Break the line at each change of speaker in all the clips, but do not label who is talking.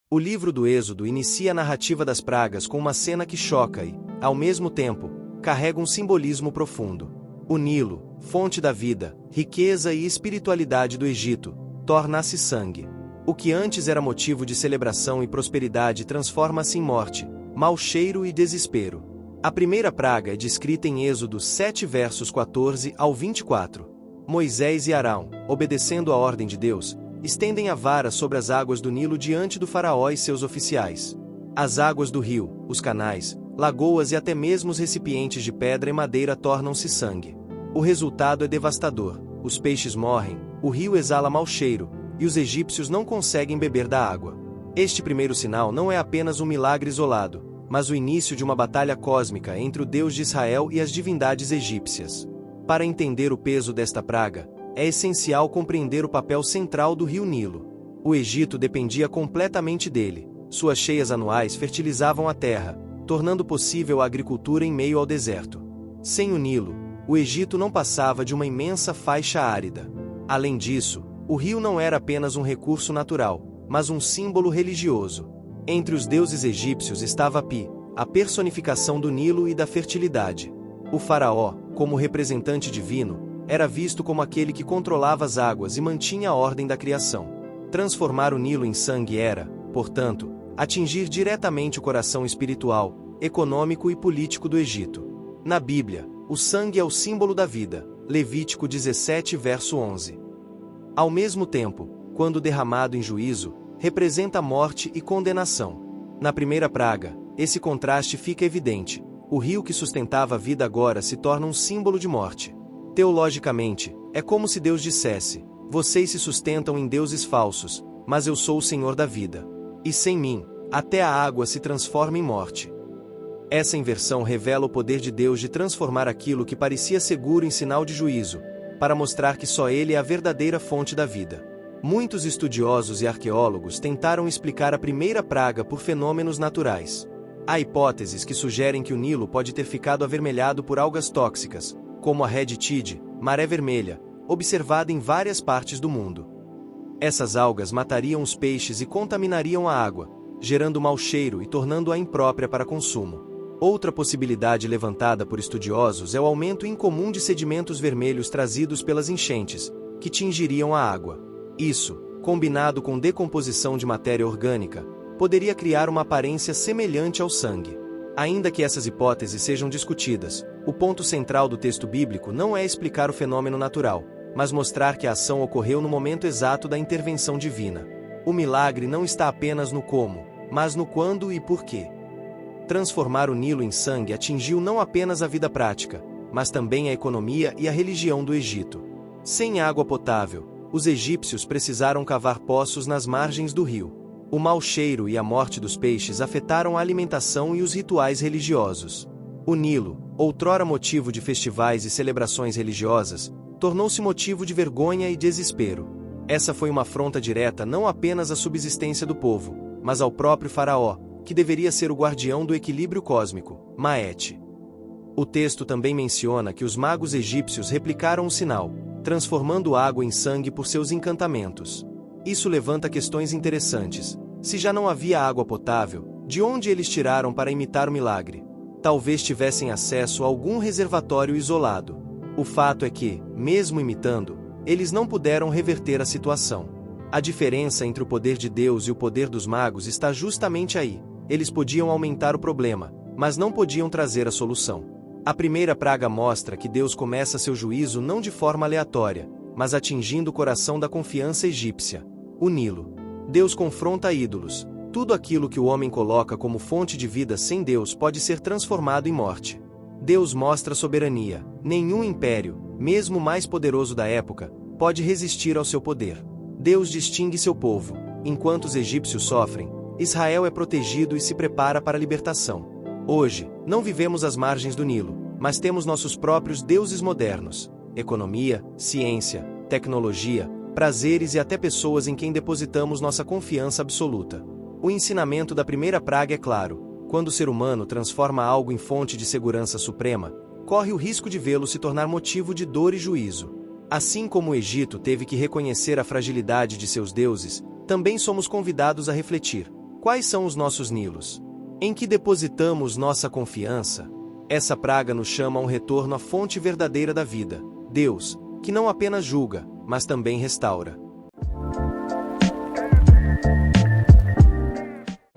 O livro do Êxodo inicia a narrativa das pragas com uma cena que choca e, ao mesmo tempo, carrega um simbolismo profundo. O Nilo, fonte da vida, riqueza e espiritualidade do Egito, torna-se sangue. O que antes era motivo de celebração e prosperidade transforma-se em morte, mau cheiro e desespero. A primeira praga é descrita em Êxodo 7 versos 14 ao 24. Moisés e Arão, obedecendo a ordem de Deus, estendem a vara sobre as águas do Nilo diante do faraó e seus oficiais. As águas do rio, os canais, lagoas e até mesmo os recipientes de pedra e madeira tornam-se sangue. O resultado é devastador. Os peixes morrem, o rio exala mau cheiro, e os egípcios não conseguem beber da água. Este primeiro sinal não é apenas um milagre isolado, mas o início de uma batalha cósmica entre o Deus de Israel e as divindades egípcias. Para entender o peso desta praga, é essencial compreender o papel central do rio Nilo. O Egito dependia completamente dele. Suas cheias anuais fertilizavam a terra, tornando possível a agricultura em meio ao deserto. Sem o Nilo, o Egito não passava de uma imensa faixa árida. Além disso, o rio não era apenas um recurso natural, mas um símbolo religioso. Entre os deuses egípcios estava Pi, a personificação do Nilo e da fertilidade. O faraó, como representante divino, era visto como aquele que controlava as águas e mantinha a ordem da criação. Transformar o Nilo em sangue era, portanto, atingir diretamente o coração espiritual, econômico e político do Egito. Na Bíblia, o sangue é o símbolo da vida. Levítico 17 verso 11. Ao mesmo tempo, quando derramado em juízo, representa morte e condenação. Na primeira praga, esse contraste fica evidente. O rio que sustentava a vida agora se torna um símbolo de morte. Teologicamente, é como se Deus dissesse: vocês se sustentam em deuses falsos, mas eu sou o Senhor da vida. E sem mim, até a água se transforma em morte. Essa inversão revela o poder de Deus de transformar aquilo que parecia seguro em sinal de juízo, para mostrar que só Ele é a verdadeira fonte da vida. Muitos estudiosos e arqueólogos tentaram explicar a primeira praga por fenômenos naturais. Há hipóteses que sugerem que o Nilo pode ter ficado avermelhado por algas tóxicas, como a Red Tide, maré vermelha, observada em várias partes do mundo. Essas algas matariam os peixes e contaminariam a água, gerando mau cheiro e tornando-a imprópria para consumo. Outra possibilidade levantada por estudiosos é o aumento incomum de sedimentos vermelhos trazidos pelas enchentes, que tingiriam a água. Isso, combinado com decomposição de matéria orgânica, poderia criar uma aparência semelhante ao sangue. Ainda que essas hipóteses sejam discutidas, o ponto central do texto bíblico não é explicar o fenômeno natural, mas mostrar que a ação ocorreu no momento exato da intervenção divina. O milagre não está apenas no como, mas no quando e porquê. Transformar o Nilo em sangue atingiu não apenas a vida prática, mas também a economia e a religião do Egito. Sem água potável, os egípcios precisaram cavar poços nas margens do rio. O mau cheiro e a morte dos peixes afetaram a alimentação e os rituais religiosos. O Nilo, outrora motivo de festivais e celebrações religiosas, tornou-se motivo de vergonha e desespero. Essa foi uma afronta direta não apenas à subsistência do povo, mas ao próprio faraó, que deveria ser o guardião do equilíbrio cósmico, Maete. O texto também menciona que os magos egípcios replicaram o sinal, transformando água em sangue por seus encantamentos. Isso levanta questões interessantes. Se já não havia água potável, de onde eles tiraram para imitar o milagre? Talvez tivessem acesso a algum reservatório isolado. O fato é que, mesmo imitando, eles não puderam reverter a situação. A diferença entre o poder de Deus e o poder dos magos está justamente aí. Eles podiam aumentar o problema, mas não podiam trazer a solução. A primeira praga mostra que Deus começa seu juízo não de forma aleatória, mas atingindo o coração da confiança egípcia, o Nilo. Deus confronta ídolos. Tudo aquilo que o homem coloca como fonte de vida sem Deus pode ser transformado em morte. Deus mostra soberania. Nenhum império, mesmo o mais poderoso da época, pode resistir ao seu poder. Deus distingue seu povo. Enquanto os egípcios sofrem, Israel é protegido e se prepara para a libertação. Hoje, não vivemos às margens do Nilo, mas temos nossos próprios deuses modernos. Economia, ciência, tecnologia, prazeres e até pessoas em quem depositamos nossa confiança absoluta. O ensinamento da primeira praga é claro: quando o ser humano transforma algo em fonte de segurança suprema, corre o risco de vê-lo se tornar motivo de dor e juízo. Assim como o Egito teve que reconhecer a fragilidade de seus deuses, também somos convidados a refletir: quais são os nossos Nilos? Em que depositamos nossa confiança? Essa praga nos chama a um retorno à fonte verdadeira da vida, Deus, que não apenas julga, mas também restaura.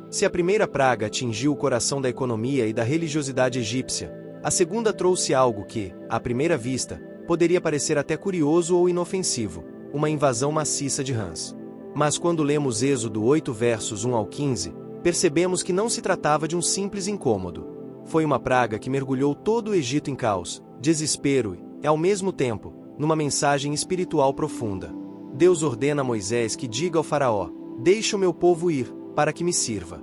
Se a primeira praga atingiu o coração da economia e da religiosidade egípcia, a segunda trouxe algo que, à primeira vista, poderia parecer até curioso ou inofensivo, uma invasão maciça de rãs. Mas quando lemos Êxodo 8 versos 1 ao 15, percebemos que não se tratava de um simples incômodo. Foi uma praga que mergulhou todo o Egito em caos, desespero e, ao mesmo tempo, numa mensagem espiritual profunda. Deus ordena a Moisés que diga ao faraó: "Deixe o meu povo ir, para que me sirva."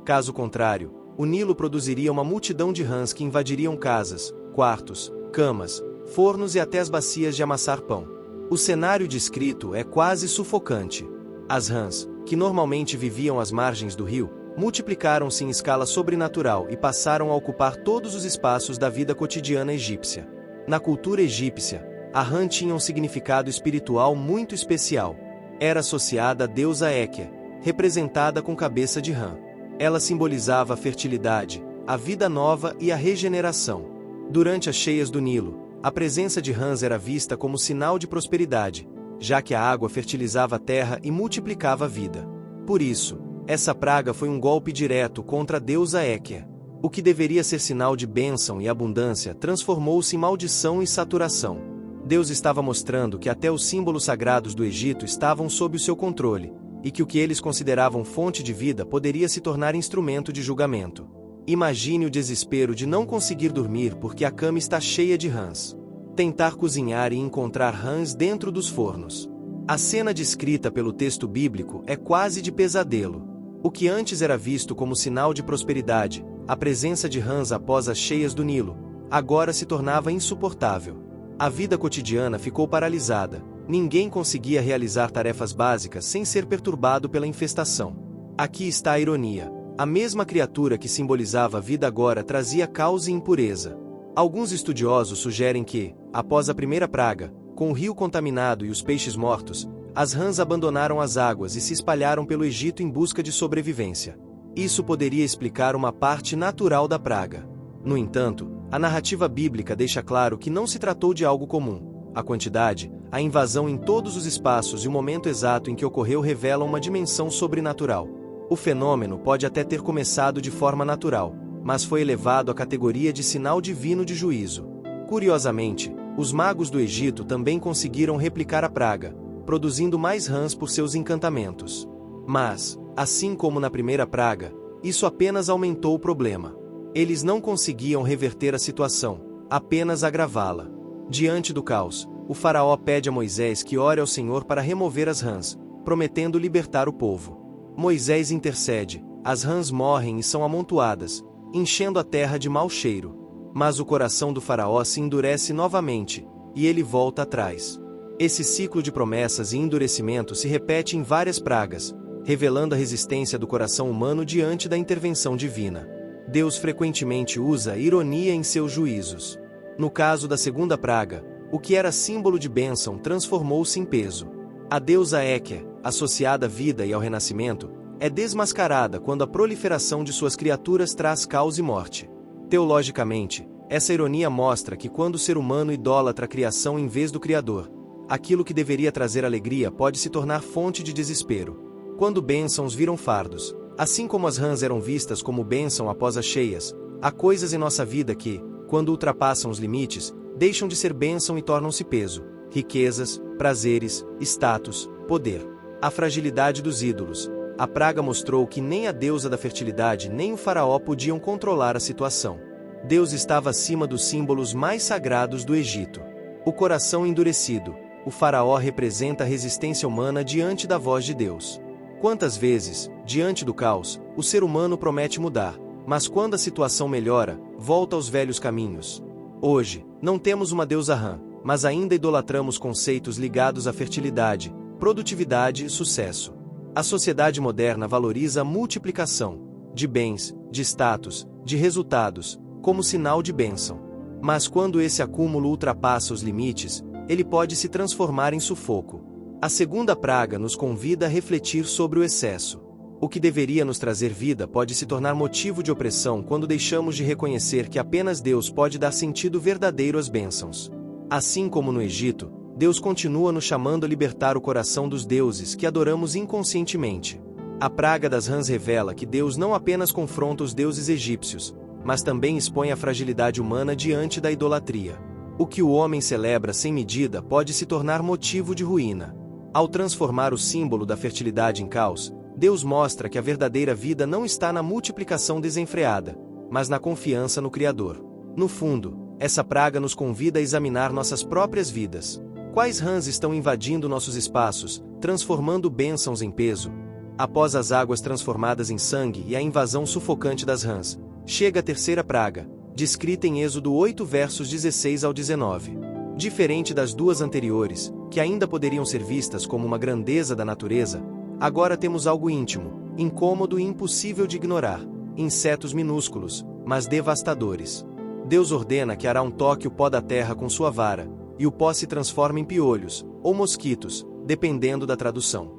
Caso contrário, o Nilo produziria uma multidão de rãs que invadiriam casas, quartos, camas, fornos e até as bacias de amassar pão. O cenário descrito é quase sufocante. As rãs, que normalmente viviam às margens do rio, multiplicaram-se em escala sobrenatural e passaram a ocupar todos os espaços da vida cotidiana egípcia. Na cultura egípcia, a rã tinha um significado espiritual muito especial. Era associada à deusa Héquia, representada com cabeça de rã. Ela simbolizava a fertilidade, a vida nova e a regeneração. Durante as cheias do Nilo, a presença de rãs era vista como sinal de prosperidade, já que a água fertilizava a terra e multiplicava a vida. Por isso, essa praga foi um golpe direto contra a deusa Héquia. O que deveria ser sinal de bênção e abundância transformou-se em maldição e saturação. Deus estava mostrando que até os símbolos sagrados do Egito estavam sob o seu controle, e que o que eles consideravam fonte de vida poderia se tornar instrumento de julgamento. Imagine o desespero de não conseguir dormir porque a cama está cheia de rãs. Tentar cozinhar e encontrar rãs dentro dos fornos. A cena descrita pelo texto bíblico é quase de pesadelo. O que antes era visto como sinal de prosperidade, a presença de rãs após as cheias do Nilo, agora se tornava insuportável. A vida cotidiana ficou paralisada. Ninguém conseguia realizar tarefas básicas sem ser perturbado pela infestação. Aqui está a ironia. A mesma criatura que simbolizava a vida agora trazia caos e impureza. Alguns estudiosos sugerem que, após a primeira praga, com o rio contaminado e os peixes mortos, as rãs abandonaram as águas e se espalharam pelo Egito em busca de sobrevivência. Isso poderia explicar uma parte natural da praga. No entanto, a narrativa bíblica deixa claro que não se tratou de algo comum. A quantidade, a invasão em todos os espaços e o momento exato em que ocorreu revelam uma dimensão sobrenatural. O fenômeno pode até ter começado de forma natural, mas foi elevado à categoria de sinal divino de juízo. Curiosamente, os magos do Egito também conseguiram replicar a praga, produzindo mais rãs por seus encantamentos. Mas, assim como na primeira praga, isso apenas aumentou o problema. Eles não conseguiam reverter a situação, apenas agravá-la. Diante do caos, o faraó pede a Moisés que ore ao Senhor para remover as rãs, prometendo libertar o povo. Moisés intercede, as rãs morrem e são amontoadas, enchendo a terra de mau cheiro. Mas o coração do faraó se endurece novamente, e ele volta atrás. Esse ciclo de promessas e endurecimento se repete em várias pragas, revelando a resistência do coração humano diante da intervenção divina. Deus frequentemente usa ironia em seus juízos. No caso da segunda praga, o que era símbolo de bênção transformou-se em peso. A deusa Héquia, associada à vida e ao renascimento, é desmascarada quando a proliferação de suas criaturas traz caos e morte. Teologicamente, essa ironia mostra que quando o ser humano idolatra a criação em vez do Criador, aquilo que deveria trazer alegria pode se tornar fonte de desespero. Quando bênçãos viram fardos, assim como as rãs eram vistas como bênção após as cheias, há coisas em nossa vida que, quando ultrapassam os limites, deixam de ser bênção e tornam-se peso, riquezas, prazeres, status, poder. A fragilidade dos ídolos. A praga mostrou que nem a deusa da fertilidade nem o faraó podiam controlar a situação. Deus estava acima dos símbolos mais sagrados do Egito. O coração endurecido. O faraó representa a resistência humana diante da voz de Deus. Quantas vezes, diante do caos, o ser humano promete mudar, mas quando a situação melhora, volta aos velhos caminhos. Hoje, não temos uma deusa rã, mas ainda idolatramos conceitos ligados à fertilidade, produtividade e sucesso. A sociedade moderna valoriza a multiplicação de bens, de status, de resultados, como sinal de bênção. Mas quando esse acúmulo ultrapassa os limites, ele pode se transformar em sufoco. A segunda praga nos convida a refletir sobre o excesso. O que deveria nos trazer vida pode se tornar motivo de opressão quando deixamos de reconhecer que apenas Deus pode dar sentido verdadeiro às bênçãos. Assim como no Egito, Deus continua nos chamando a libertar o coração dos deuses que adoramos inconscientemente. A praga das rãs revela que Deus não apenas confronta os deuses egípcios, mas também expõe a fragilidade humana diante da idolatria. O que o homem celebra sem medida pode se tornar motivo de ruína. Ao transformar o símbolo da fertilidade em caos, Deus mostra que a verdadeira vida não está na multiplicação desenfreada, mas na confiança no Criador. No fundo, essa praga nos convida a examinar nossas próprias vidas. Quais rãs estão invadindo nossos espaços, transformando bênçãos em peso? Após as águas transformadas em sangue e a invasão sufocante das rãs, chega a terceira praga, descrita em Êxodo 8 versos 16 ao 19. Diferente das duas anteriores, que ainda poderiam ser vistas como uma grandeza da natureza, agora temos algo íntimo, incômodo e impossível de ignorar: insetos minúsculos, mas devastadores. Deus ordena que Arão toque o pó da terra com sua vara, e o pó se transforma em piolhos, ou mosquitos, dependendo da tradução.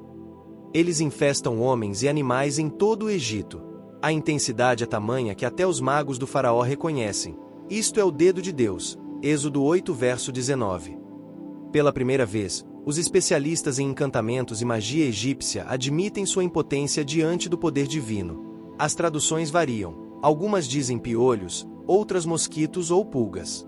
Eles infestam homens e animais em todo o Egito. A intensidade é tamanha que até os magos do faraó reconhecem: isto é o dedo de Deus. Êxodo 8 verso 19. Pela primeira vez, os especialistas em encantamentos e magia egípcia admitem sua impotência diante do poder divino. As traduções variam, algumas dizem piolhos, outras mosquitos ou pulgas.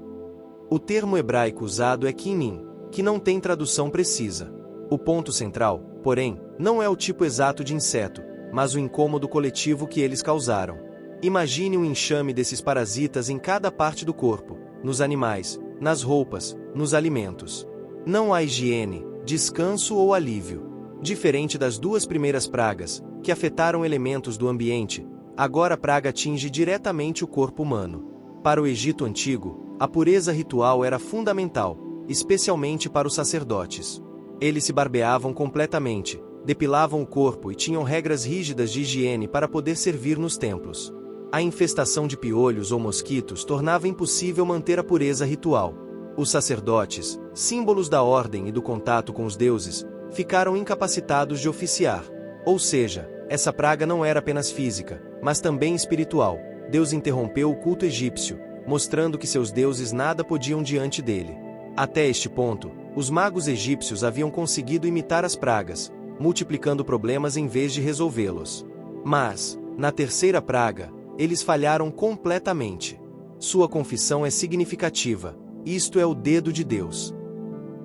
O termo hebraico usado é kinim, que não tem tradução precisa. O ponto central, porém, não é o tipo exato de inseto, mas o incômodo coletivo que eles causaram. Imagine um enxame desses parasitas em cada parte do corpo, nos animais, nas roupas, nos alimentos. Não há higiene, descanso ou alívio. Diferente das duas primeiras pragas, que afetaram elementos do ambiente, agora a praga atinge diretamente o corpo humano. Para o Egito antigo, a pureza ritual era fundamental, especialmente para os sacerdotes. Eles se barbeavam completamente, depilavam o corpo e tinham regras rígidas de higiene para poder servir nos templos. A infestação de piolhos ou mosquitos tornava impossível manter a pureza ritual. Os sacerdotes, símbolos da ordem e do contato com os deuses, ficaram incapacitados de oficiar. Ou seja, essa praga não era apenas física, mas também espiritual. Deus interrompeu o culto egípcio, mostrando que seus deuses nada podiam diante dele. Até este ponto, os magos egípcios haviam conseguido imitar as pragas, multiplicando problemas em vez de resolvê-los. Mas, na terceira praga, eles falharam completamente. Sua confissão é significativa: isto é o dedo de Deus.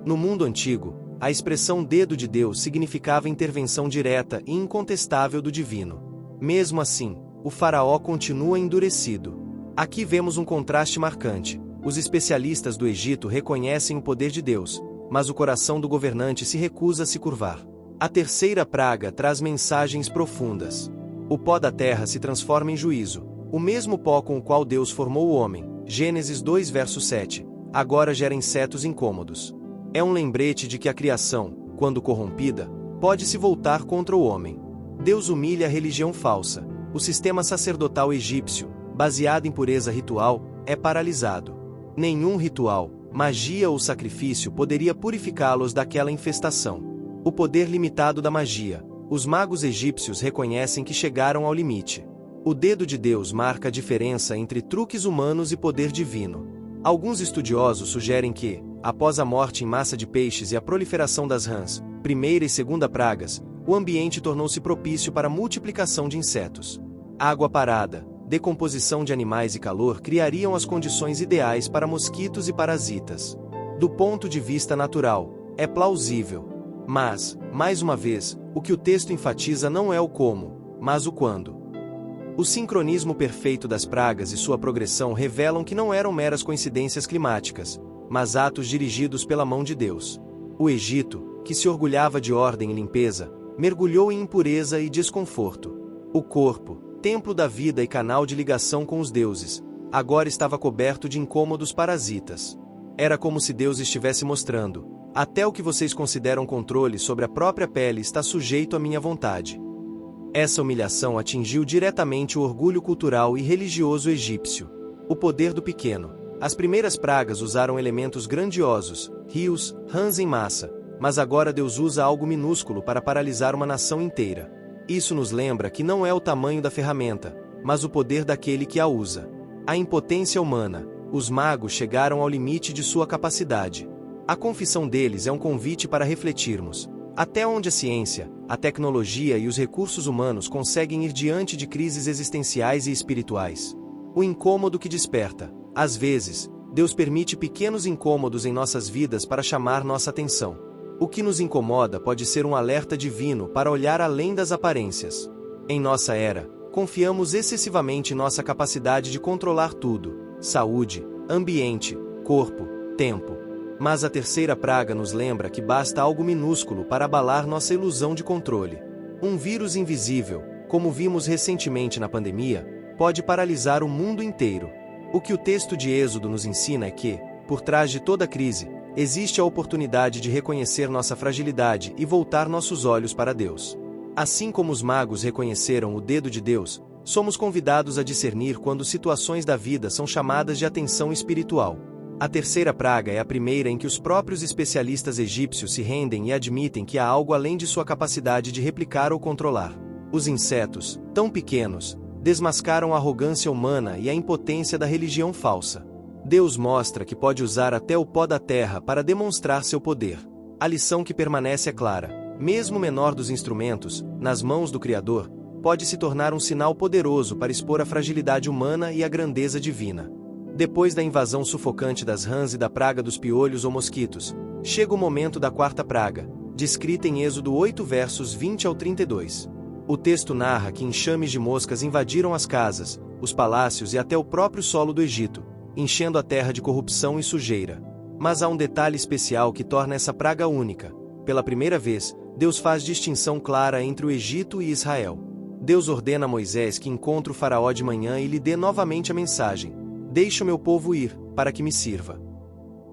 No mundo antigo, a expressão dedo de Deus significava intervenção direta e incontestável do divino. Mesmo assim, o faraó continua endurecido. Aqui vemos um contraste marcante. Os especialistas do Egito reconhecem o poder de Deus, mas o coração do governante se recusa a se curvar. A terceira praga traz mensagens profundas. O pó da terra se transforma em juízo, o mesmo pó com o qual Deus formou o homem. Gênesis 2 verso 7. Agora gera insetos incômodos. É um lembrete de que a criação, quando corrompida, pode se voltar contra o homem. Deus humilha a religião falsa. O sistema sacerdotal egípcio, baseado em pureza ritual, é paralisado. Nenhum ritual, magia ou sacrifício poderia purificá-los daquela infestação. O poder limitado da magia. Os magos egípcios reconhecem que chegaram ao limite. O dedo de Deus marca a diferença entre truques humanos e poder divino. Alguns estudiosos sugerem que, após a morte em massa de peixes e a proliferação das rãs, primeira e segunda pragas, o ambiente tornou-se propício para a multiplicação de insetos. Água parada, decomposição de animais e calor criariam as condições ideais para mosquitos e parasitas. Do ponto de vista natural, é plausível. Mas, mais uma vez, o que o texto enfatiza não é o como, mas o quando. O sincronismo perfeito das pragas e sua progressão revelam que não eram meras coincidências climáticas, mas atos dirigidos pela mão de Deus. O Egito, que se orgulhava de ordem e limpeza, mergulhou em impureza e desconforto. O corpo, templo da vida e canal de ligação com os deuses, agora estava coberto de incômodos parasitas. Era como se Deus estivesse mostrando: até o que vocês consideram controle sobre a própria pele está sujeito à minha vontade. Essa humilhação atingiu diretamente o orgulho cultural e religioso egípcio. O poder do pequeno. As primeiras pragas usaram elementos grandiosos, rios, rãs em massa, mas agora Deus usa algo minúsculo para paralisar uma nação inteira. Isso nos lembra que não é o tamanho da ferramenta, mas o poder daquele que a usa. A impotência humana. Os magos chegaram ao limite de sua capacidade. A confissão deles é um convite para refletirmos. Até onde a ciência, a tecnologia e os recursos humanos conseguem ir diante de crises existenciais e espirituais? O incômodo que desperta. Às vezes, Deus permite pequenos incômodos em nossas vidas para chamar nossa atenção. O que nos incomoda pode ser um alerta divino para olhar além das aparências. Em nossa era, confiamos excessivamente em nossa capacidade de controlar tudo: saúde, ambiente, corpo, tempo. Mas a terceira praga nos lembra que basta algo minúsculo para abalar nossa ilusão de controle. Um vírus invisível, como vimos recentemente na pandemia, pode paralisar o mundo inteiro. O que o texto de Êxodo nos ensina é que, por trás de toda crise, existe a oportunidade de reconhecer nossa fragilidade e voltar nossos olhos para Deus. Assim como os magos reconheceram o dedo de Deus, somos convidados a discernir quando situações da vida são chamadas de atenção espiritual. A terceira praga é a primeira em que os próprios especialistas egípcios se rendem e admitem que há algo além de sua capacidade de replicar ou controlar. Os insetos, tão pequenos, desmascaram a arrogância humana e a impotência da religião falsa. Deus mostra que pode usar até o pó da terra para demonstrar seu poder. A lição que permanece é clara: mesmo o menor dos instrumentos, nas mãos do Criador, pode se tornar um sinal poderoso para expor a fragilidade humana e a grandeza divina. Depois da invasão sufocante das rãs e da praga dos piolhos ou mosquitos, chega o momento da quarta praga, descrita em Êxodo 8 versos 20 ao 32. O texto narra que enxames de moscas invadiram as casas, os palácios e até o próprio solo do Egito, enchendo a terra de corrupção e sujeira. Mas há um detalhe especial que torna essa praga única. Pela primeira vez, Deus faz distinção clara entre o Egito e Israel. Deus ordena a Moisés que encontre o faraó de manhã e lhe dê novamente a mensagem: deixe o meu povo ir, para que me sirva.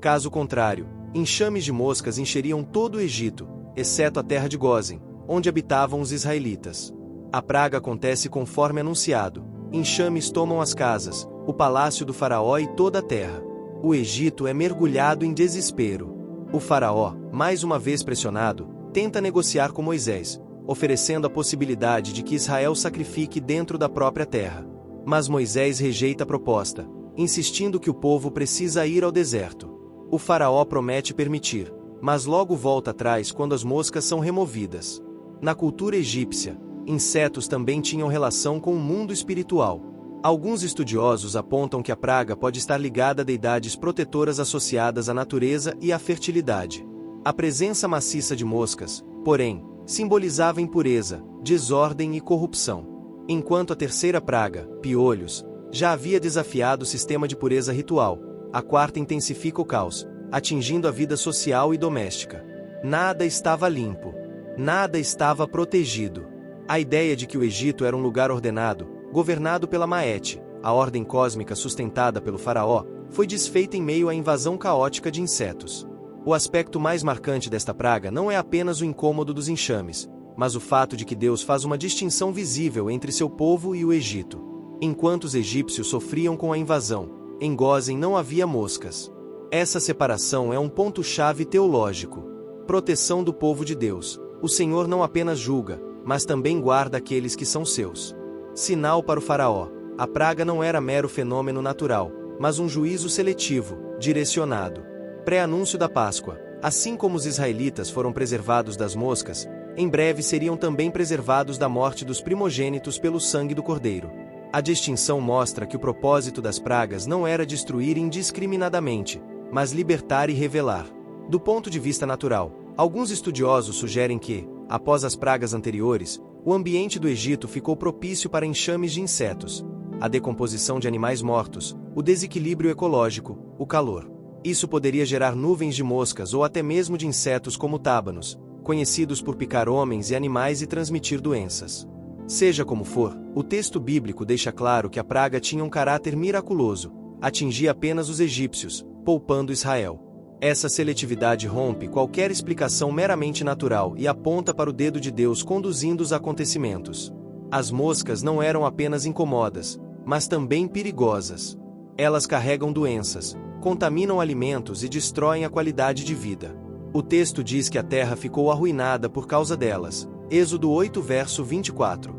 Caso contrário, enxames de moscas encheriam todo o Egito, exceto a terra de Gósen, onde habitavam os israelitas. A praga acontece conforme anunciado: enxames tomam as casas, o palácio do faraó e toda a terra. O Egito é mergulhado em desespero. O faraó, mais uma vez pressionado, tenta negociar com Moisés, oferecendo a possibilidade de que Israel sacrifique dentro da própria terra. Mas Moisés rejeita a proposta, insistindo que o povo precisa ir ao deserto. O faraó promete permitir, mas logo volta atrás quando as moscas são removidas. Na cultura egípcia, insetos também tinham relação com o mundo espiritual. Alguns estudiosos apontam que a praga pode estar ligada a deidades protetoras associadas à natureza e à fertilidade. A presença maciça de moscas, porém, simbolizava impureza, desordem e corrupção. Enquanto a terceira praga, piolhos, já havia desafiado o sistema de pureza ritual, a quarta intensifica o caos, atingindo a vida social e doméstica. Nada estava limpo. Nada estava protegido. A ideia de que o Egito era um lugar ordenado, governado pela Maete, a ordem cósmica sustentada pelo faraó, foi desfeita em meio à invasão caótica de insetos. O aspecto mais marcante desta praga não é apenas o incômodo dos enxames, mas o fato de que Deus faz uma distinção visível entre seu povo e o Egito. Enquanto os egípcios sofriam com a invasão, em Gósen não havia moscas. Essa separação é um ponto-chave teológico. Proteção do povo de Deus. O Senhor não apenas julga, mas também guarda aqueles que são seus. Sinal para o faraó: a praga não era mero fenômeno natural, mas um juízo seletivo, direcionado. Pré-anúncio da Páscoa: assim como os israelitas foram preservados das moscas, em breve seriam também preservados da morte dos primogênitos pelo sangue do Cordeiro. A distinção mostra que o propósito das pragas não era destruir indiscriminadamente, mas libertar e revelar. Do ponto de vista natural, alguns estudiosos sugerem que, após as pragas anteriores, o ambiente do Egito ficou propício para enxames de insetos, a decomposição de animais mortos, o desequilíbrio ecológico, o calor. Isso poderia gerar nuvens de moscas ou até mesmo de insetos como tábanos, conhecidos por picar homens e animais e transmitir doenças. Seja como for, o texto bíblico deixa claro que a praga tinha um caráter miraculoso, atingia apenas os egípcios, poupando Israel. Essa seletividade rompe qualquer explicação meramente natural e aponta para o dedo de Deus conduzindo os acontecimentos. As moscas não eram apenas incomodas, mas também perigosas. Elas carregam doenças, contaminam alimentos e destroem a qualidade de vida. O texto diz que a terra ficou arruinada por causa delas, Êxodo 8 verso 24.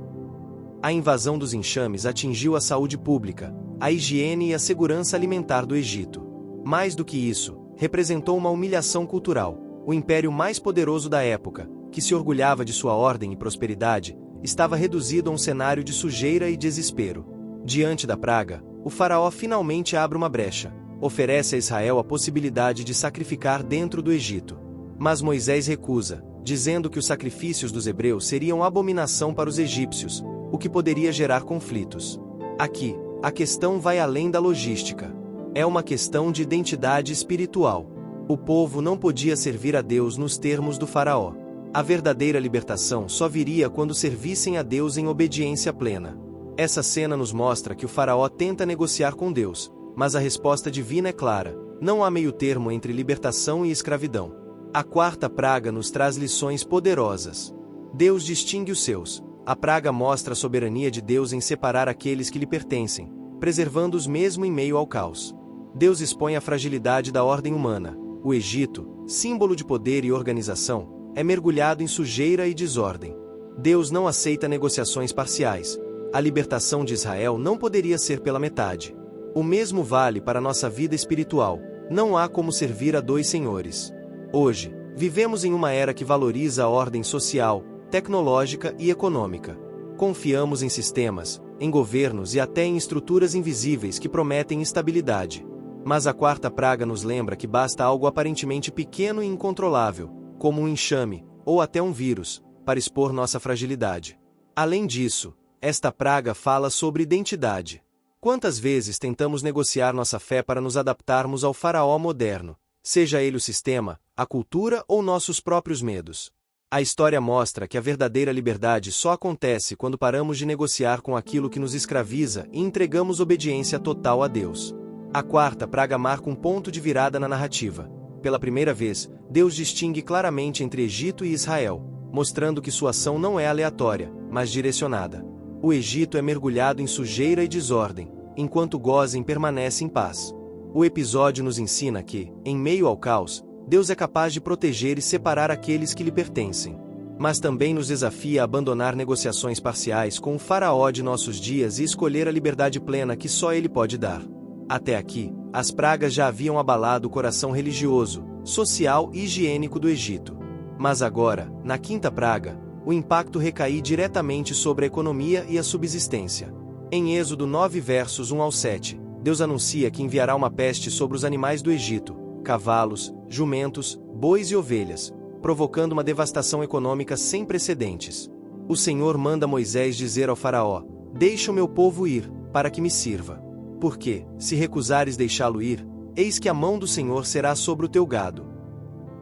A invasão dos enxames atingiu a saúde pública, a higiene e a segurança alimentar do Egito. Mais do que isso, representou uma humilhação cultural. O império mais poderoso da época, que se orgulhava de sua ordem e prosperidade, estava reduzido a um cenário de sujeira e desespero. Diante da praga, o faraó finalmente abre uma brecha, oferece a Israel a possibilidade de sacrificar dentro do Egito. Mas Moisés recusa, dizendo que os sacrifícios dos hebreus seriam abominação para os egípcios, o que poderia gerar conflitos. Aqui, a questão vai além da logística. É uma questão de identidade espiritual. O povo não podia servir a Deus nos termos do faraó. A verdadeira libertação só viria quando servissem a Deus em obediência plena. Essa cena nos mostra que o faraó tenta negociar com Deus, mas a resposta divina é clara: não há meio-termo entre libertação e escravidão. A quarta praga nos traz lições poderosas. Deus distingue os seus. A praga mostra a soberania de Deus em separar aqueles que lhe pertencem, preservando-os mesmo em meio ao caos. Deus expõe a fragilidade da ordem humana. O Egito, símbolo de poder e organização, é mergulhado em sujeira e desordem. Deus não aceita negociações parciais. A libertação de Israel não poderia ser pela metade. O mesmo vale para nossa vida espiritual. Não há como servir a dois senhores. Hoje, vivemos em uma era que valoriza a ordem social, tecnológica e econômica. Confiamos em sistemas, em governos e até em estruturas invisíveis que prometem estabilidade. Mas a quarta praga nos lembra que basta algo aparentemente pequeno e incontrolável, como um enxame, ou até um vírus, para expor nossa fragilidade. Além disso, esta praga fala sobre identidade. Quantas vezes tentamos negociar nossa fé para nos adaptarmos ao faraó moderno, seja ele o sistema, a cultura ou nossos próprios medos? A história mostra que a verdadeira liberdade só acontece quando paramos de negociar com aquilo que nos escraviza e entregamos obediência total a Deus. A quarta praga marca um ponto de virada na narrativa. Pela primeira vez, Deus distingue claramente entre Egito e Israel, mostrando que sua ação não é aleatória, mas direcionada. O Egito é mergulhado em sujeira e desordem, enquanto Gósen permanece em paz. O episódio nos ensina que, em meio ao caos, Deus é capaz de proteger e separar aqueles que lhe pertencem. Mas também nos desafia a abandonar negociações parciais com o faraó de nossos dias e escolher a liberdade plena que só ele pode dar. Até aqui, as pragas já haviam abalado o coração religioso, social e higiênico do Egito. Mas agora, na quinta praga, o impacto recai diretamente sobre a economia e a subsistência. Em Êxodo 9 versos 1 ao 7, Deus anuncia que enviará uma peste sobre os animais do Egito, cavalos, jumentos, bois e ovelhas, provocando uma devastação econômica sem precedentes. O Senhor manda Moisés dizer ao faraó: deixa o meu povo ir, para que me sirva. Porque, se recusares deixá-lo ir, eis que a mão do Senhor será sobre o teu gado.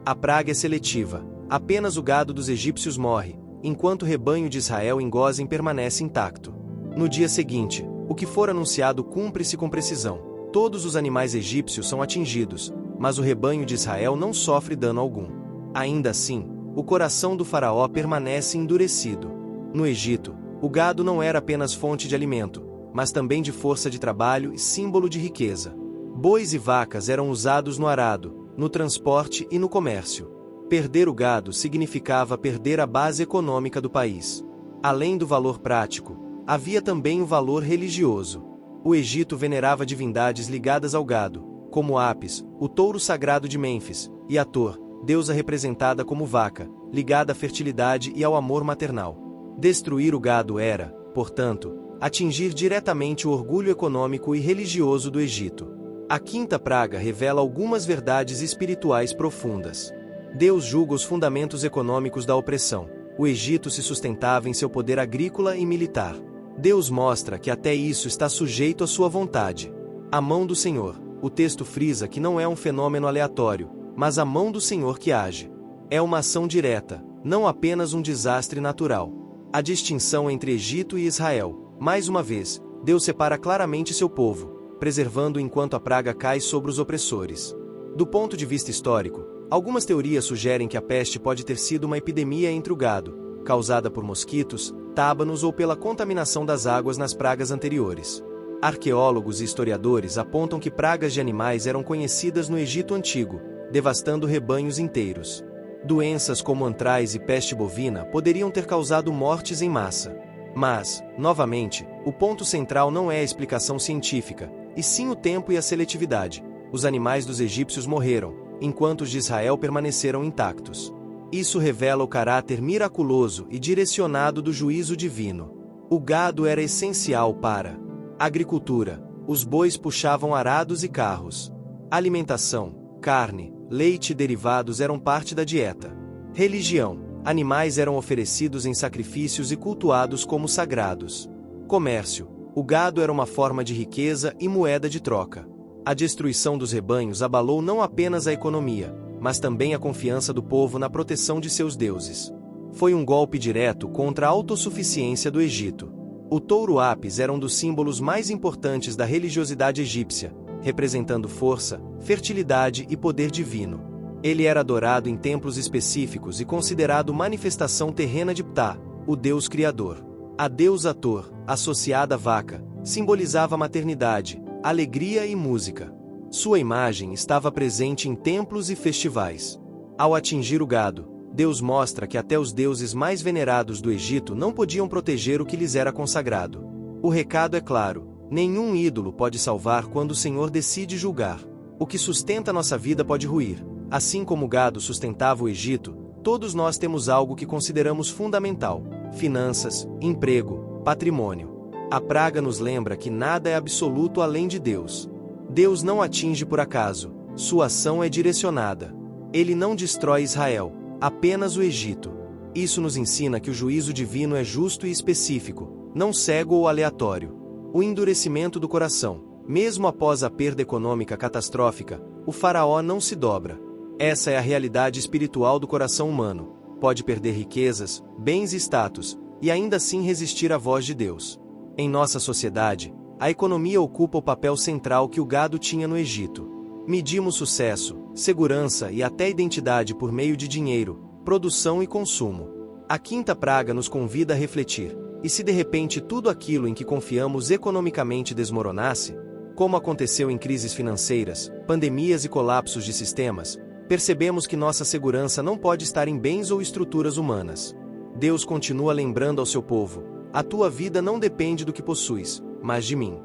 A praga é seletiva. Apenas o gado dos egípcios morre, enquanto o rebanho de Israel em Gósen permanece intacto. No dia seguinte, o que for anunciado cumpre-se com precisão. Todos os animais egípcios são atingidos, mas o rebanho de Israel não sofre dano algum. Ainda assim, o coração do faraó permanece endurecido. No Egito, o gado não era apenas fonte de alimento, mas também de força de trabalho e símbolo de riqueza. Bois e vacas eram usados no arado, no transporte e no comércio. Perder o gado significava perder a base econômica do país. Além do valor prático, havia também o valor religioso. O Egito venerava divindades ligadas ao gado, como Apis, o touro sagrado de Mênfis, e Hathor, deusa representada como vaca, ligada à fertilidade e ao amor maternal. Destruir o gado era, portanto, atingir diretamente o orgulho econômico e religioso do Egito. A quinta praga revela algumas verdades espirituais profundas. Deus julga os fundamentos econômicos da opressão. O Egito se sustentava em seu poder agrícola e militar. Deus mostra que até isso está sujeito à sua vontade. A mão do Senhor. O texto frisa que não é um fenômeno aleatório, mas a mão do Senhor que age. É uma ação direta, não apenas um desastre natural. A distinção entre Egito e Israel. Mais uma vez, Deus separa claramente seu povo, preservando enquanto a praga cai sobre os opressores. Do ponto de vista histórico, algumas teorias sugerem que a peste pode ter sido uma epidemia entre o gado, causada por mosquitos, tábanos ou pela contaminação das águas nas pragas anteriores. Arqueólogos e historiadores apontam que pragas de animais eram conhecidas no Egito Antigo, devastando rebanhos inteiros. Doenças como antraz e peste bovina poderiam ter causado mortes em massa. Mas, novamente, o ponto central não é a explicação científica, e sim o tempo e a seletividade. Os animais dos egípcios morreram, enquanto os de Israel permaneceram intactos. Isso revela o caráter miraculoso e direcionado do juízo divino. O gado era essencial para a agricultura. Os bois puxavam arados e carros. Alimentação, carne, leite e derivados eram parte da dieta. Religião. Animais eram oferecidos em sacrifícios e cultuados como sagrados. Comércio. O gado era uma forma de riqueza e moeda de troca. A destruição dos rebanhos abalou não apenas a economia, mas também a confiança do povo na proteção de seus deuses. Foi um golpe direto contra a autossuficiência do Egito. O touro Apis era um dos símbolos mais importantes da religiosidade egípcia, representando força, fertilidade e poder divino. Ele era adorado em templos específicos e considerado manifestação terrena de Ptah, o deus criador. A deusa Thor, associada à vaca, simbolizava maternidade, alegria e música. Sua imagem estava presente em templos e festivais. Ao atingir o gado, Deus mostra que até os deuses mais venerados do Egito não podiam proteger o que lhes era consagrado. O recado é claro: nenhum ídolo pode salvar quando o Senhor decide julgar. O que sustenta nossa vida pode ruir. Assim como o gado sustentava o Egito, todos nós temos algo que consideramos fundamental: finanças, emprego, patrimônio. A praga nos lembra que nada é absoluto além de Deus. Deus não atinge por acaso, sua ação é direcionada. Ele não destrói Israel, apenas o Egito. Isso nos ensina que o juízo divino é justo e específico, não cego ou aleatório. O endurecimento do coração. Mesmo após a perda econômica catastrófica, o faraó não se dobra. Essa é a realidade espiritual do coração humano. Pode perder riquezas, bens e status, e ainda assim resistir à voz de Deus. Em nossa sociedade, a economia ocupa o papel central que o gado tinha no Egito. Medimos sucesso, segurança e até identidade por meio de dinheiro, produção e consumo. A quinta praga nos convida a refletir: e se de repente tudo aquilo em que confiamos economicamente desmoronasse? Como aconteceu em crises financeiras, pandemias e colapsos de sistemas, percebemos que nossa segurança não pode estar em bens ou estruturas humanas. Deus continua lembrando ao seu povo: a tua vida não depende do que possuis, mas de mim.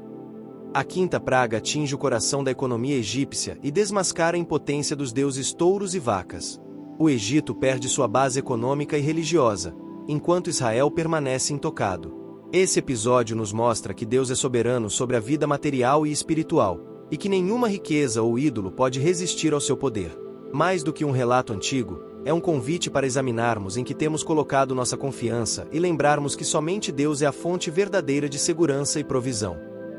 A quinta praga atinge o coração da economia egípcia e desmascara a impotência dos deuses touros e vacas. O Egito perde sua base econômica e religiosa, enquanto Israel permanece intocado. Esse episódio nos mostra que Deus é soberano sobre a vida material e espiritual, e que nenhuma riqueza ou ídolo pode resistir ao seu poder. Mais do que um relato antigo, é um convite para examinarmos em que temos colocado nossa confiança e lembrarmos que somente Deus é a fonte verdadeira de segurança e provisão.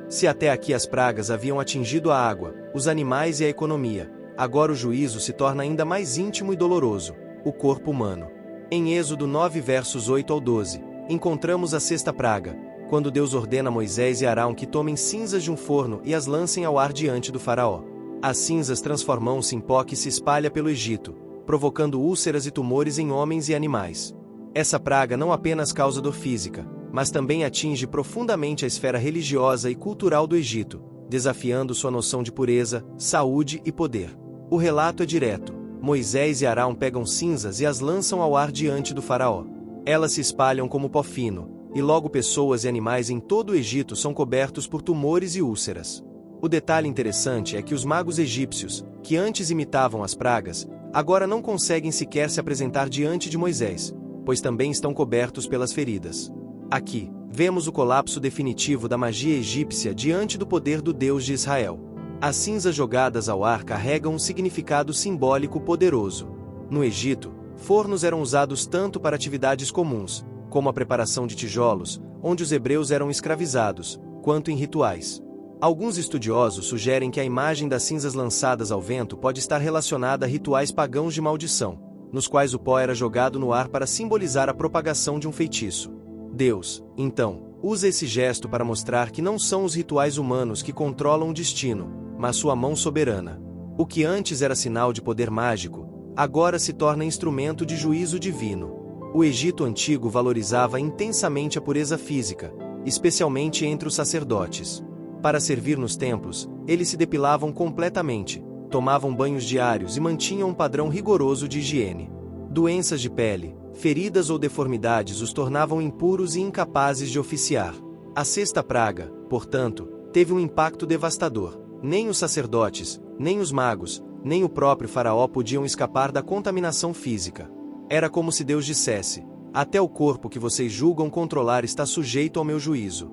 Se até aqui as pragas haviam atingido a água, os animais e a economia, agora o juízo se torna ainda mais íntimo e doloroso: o corpo humano. Em Êxodo 9 versos 8 ao 12, encontramos a sexta praga, quando Deus ordena a Moisés e Arão que tomem cinzas de um forno e as lancem ao ar diante do faraó. As cinzas transformam-se em pó que se espalha pelo Egito, provocando úlceras e tumores em homens e animais. Essa praga não apenas causa dor física, mas também atinge profundamente a esfera religiosa e cultural do Egito, desafiando sua noção de pureza, saúde e poder. O relato é direto: Moisés e Arão pegam cinzas e as lançam ao ar diante do faraó. Elas se espalham como pó fino, e logo pessoas e animais em todo o Egito são cobertos por tumores e úlceras. O detalhe interessante é que os magos egípcios, que antes imitavam as pragas, agora não conseguem sequer se apresentar diante de Moisés, pois também estão cobertos pelas feridas. Aqui, vemos o colapso definitivo da magia egípcia diante do poder do Deus de Israel. As cinzas jogadas ao ar carregam um significado simbólico poderoso. No Egito, fornos eram usados tanto para atividades comuns, como a preparação de tijolos, onde os hebreus eram escravizados, quanto em rituais. Alguns estudiosos sugerem que a imagem das cinzas lançadas ao vento pode estar relacionada a rituais pagãos de maldição, nos quais o pó era jogado no ar para simbolizar a propagação de um feitiço. Deus, então, usa esse gesto para mostrar que não são os rituais humanos que controlam o destino, mas sua mão soberana. O que antes era sinal de poder mágico, agora se torna instrumento de juízo divino. O Egito antigo valorizava intensamente a pureza física, especialmente entre os sacerdotes. Para servir nos templos, eles se depilavam completamente, tomavam banhos diários e mantinham um padrão rigoroso de higiene. Doenças de pele, feridas ou deformidades os tornavam impuros e incapazes de oficiar. A sexta praga, portanto, teve um impacto devastador. Nem os sacerdotes, nem os magos, nem o próprio faraó podiam escapar da contaminação física. Era como se Deus dissesse: até o corpo que vocês julgam controlar está sujeito ao meu juízo.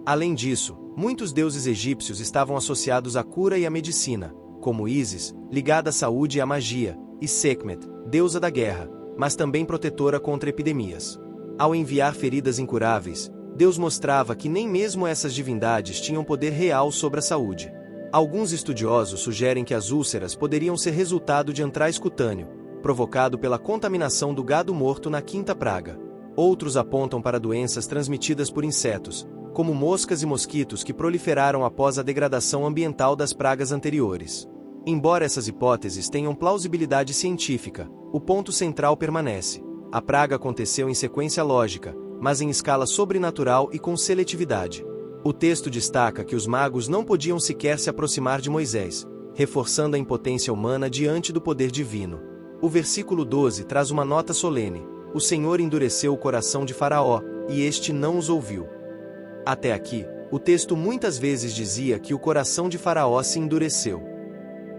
Além disso, muitos deuses egípcios estavam associados à cura e à medicina, como Ísis, ligada à saúde e à magia, e Sekhmet, deusa da guerra, mas também protetora contra epidemias. Ao enviar feridas incuráveis, Deus mostrava que nem mesmo essas divindades tinham poder real sobre a saúde. Alguns estudiosos sugerem que as úlceras poderiam ser resultado de antraz cutâneo, provocado pela contaminação do gado morto na quinta praga. Outros apontam para doenças transmitidas por insetos, como moscas e mosquitos que proliferaram após a degradação ambiental das pragas anteriores. Embora essas hipóteses tenham plausibilidade científica, o ponto central permanece: a praga aconteceu em sequência lógica, mas em escala sobrenatural e com seletividade. O texto destaca que os magos não podiam sequer se aproximar de Moisés, reforçando a impotência humana diante do poder divino. O versículo 12 traz uma nota solene: o Senhor endureceu o coração de Faraó, e este não os ouviu. Até aqui, o texto muitas vezes dizia que o coração de Faraó se endureceu.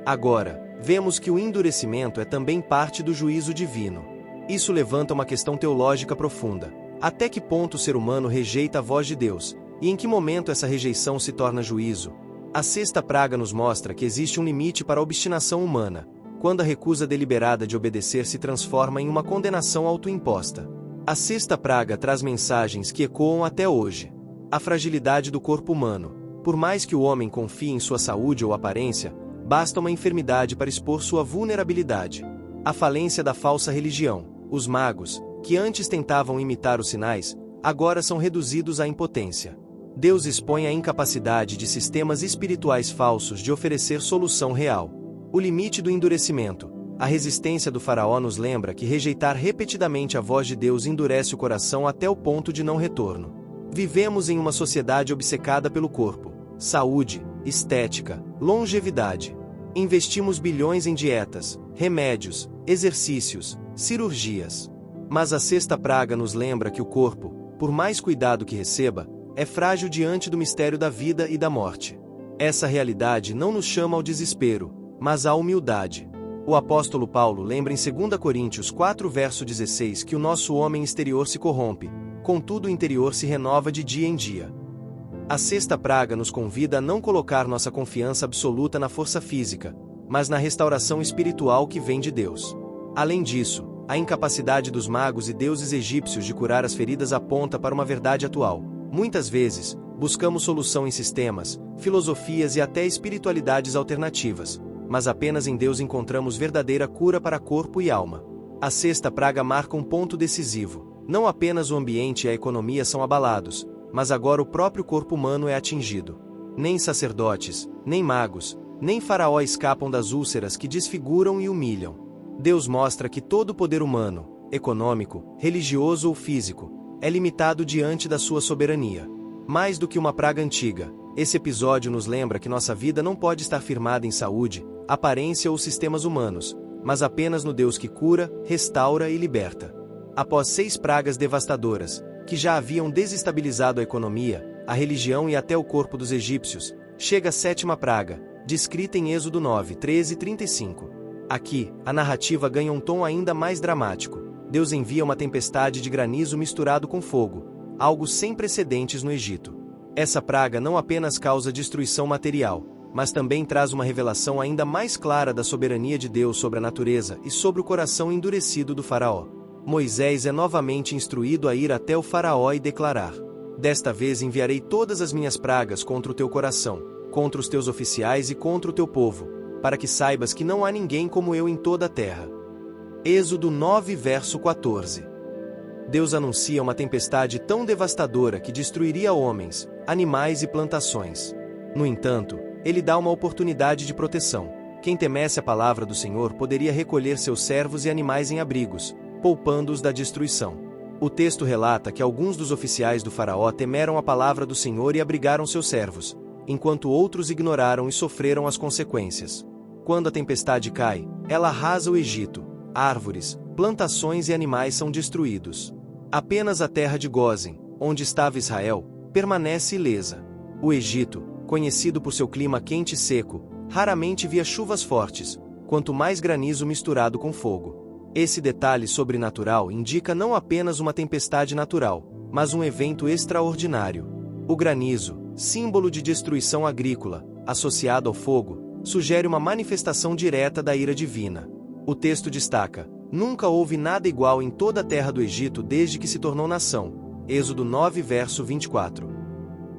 Agora, vemos que o endurecimento é também parte do juízo divino. Isso levanta uma questão teológica profunda: até que ponto o ser humano rejeita a voz de Deus? E em que momento essa rejeição se torna juízo? A sexta praga nos mostra que existe um limite para a obstinação humana, quando a recusa deliberada de obedecer se transforma em uma condenação autoimposta. A sexta praga traz mensagens que ecoam até hoje. A fragilidade do corpo humano. Por mais que o homem confie em sua saúde ou aparência, basta uma enfermidade para expor sua vulnerabilidade. A falência da falsa religião. Os magos, que antes tentavam imitar os sinais, agora são reduzidos à impotência. Deus expõe a incapacidade de sistemas espirituais falsos de oferecer solução real. O limite do endurecimento. A resistência do faraó nos lembra que rejeitar repetidamente a voz de Deus endurece o coração até o ponto de não retorno. Vivemos em uma sociedade obcecada pelo corpo, saúde, estética, longevidade. Investimos bilhões em dietas, remédios, exercícios, cirurgias. Mas a sexta praga nos lembra que o corpo, por mais cuidado que receba, é frágil diante do mistério da vida e da morte. Essa realidade não nos chama ao desespero, mas à humildade. O apóstolo Paulo lembra em 2 Coríntios 4 verso 16 que o nosso homem exterior se corrompe, contudo o interior se renova de dia em dia. A sexta praga nos convida a não colocar nossa confiança absoluta na força física, mas na restauração espiritual que vem de Deus. Além disso, a incapacidade dos magos e deuses egípcios de curar as feridas aponta para uma verdade atual. Muitas vezes, buscamos solução em sistemas, filosofias e até espiritualidades alternativas, mas apenas em Deus encontramos verdadeira cura para corpo e alma. A sexta praga marca um ponto decisivo. Não apenas o ambiente e a economia são abalados, mas agora o próprio corpo humano é atingido. Nem sacerdotes, nem magos, nem faraó escapam das úlceras que desfiguram e humilham. Deus mostra que todo o poder humano, econômico, religioso ou físico, é limitado diante da sua soberania. Mais do que uma praga antiga, esse episódio nos lembra que nossa vida não pode estar firmada em saúde, aparência ou sistemas humanos, mas apenas no Deus que cura, restaura e liberta. Após 6 pragas devastadoras, que já haviam desestabilizado a economia, a religião e até o corpo dos egípcios, chega a 7ª praga, descrita em Êxodo 9, 13 e 35. Aqui, a narrativa ganha um tom ainda mais dramático. Deus envia uma tempestade de granizo misturado com fogo, algo sem precedentes no Egito. Essa praga não apenas causa destruição material, mas também traz uma revelação ainda mais clara da soberania de Deus sobre a natureza e sobre o coração endurecido do faraó. Moisés é novamente instruído a ir até o faraó e declarar: desta vez enviarei todas as minhas pragas contra o teu coração, contra os teus oficiais e contra o teu povo, para que saibas que não há ninguém como eu em toda a terra. Êxodo 9 verso 14. Deus anuncia uma tempestade tão devastadora que destruiria homens, animais e plantações. No entanto, ele dá uma oportunidade de proteção. Quem temesse a palavra do Senhor poderia recolher seus servos e animais em abrigos, poupando-os da destruição. O texto relata que alguns dos oficiais do faraó temeram a palavra do Senhor e abrigaram seus servos, enquanto outros ignoraram e sofreram as consequências. Quando a tempestade cai, ela arrasa o Egito. Árvores, plantações e animais são destruídos. Apenas a terra de Gósen, onde estava Israel, permanece ilesa. O Egito, conhecido por seu clima quente e seco, raramente via chuvas fortes, quanto mais granizo misturado com fogo. Esse detalhe sobrenatural indica não apenas uma tempestade natural, mas um evento extraordinário. O granizo, símbolo de destruição agrícola, associado ao fogo, sugere uma manifestação direta da ira divina. O texto destaca: nunca houve nada igual em toda a terra do Egito desde que se tornou nação. Êxodo 9, verso 24.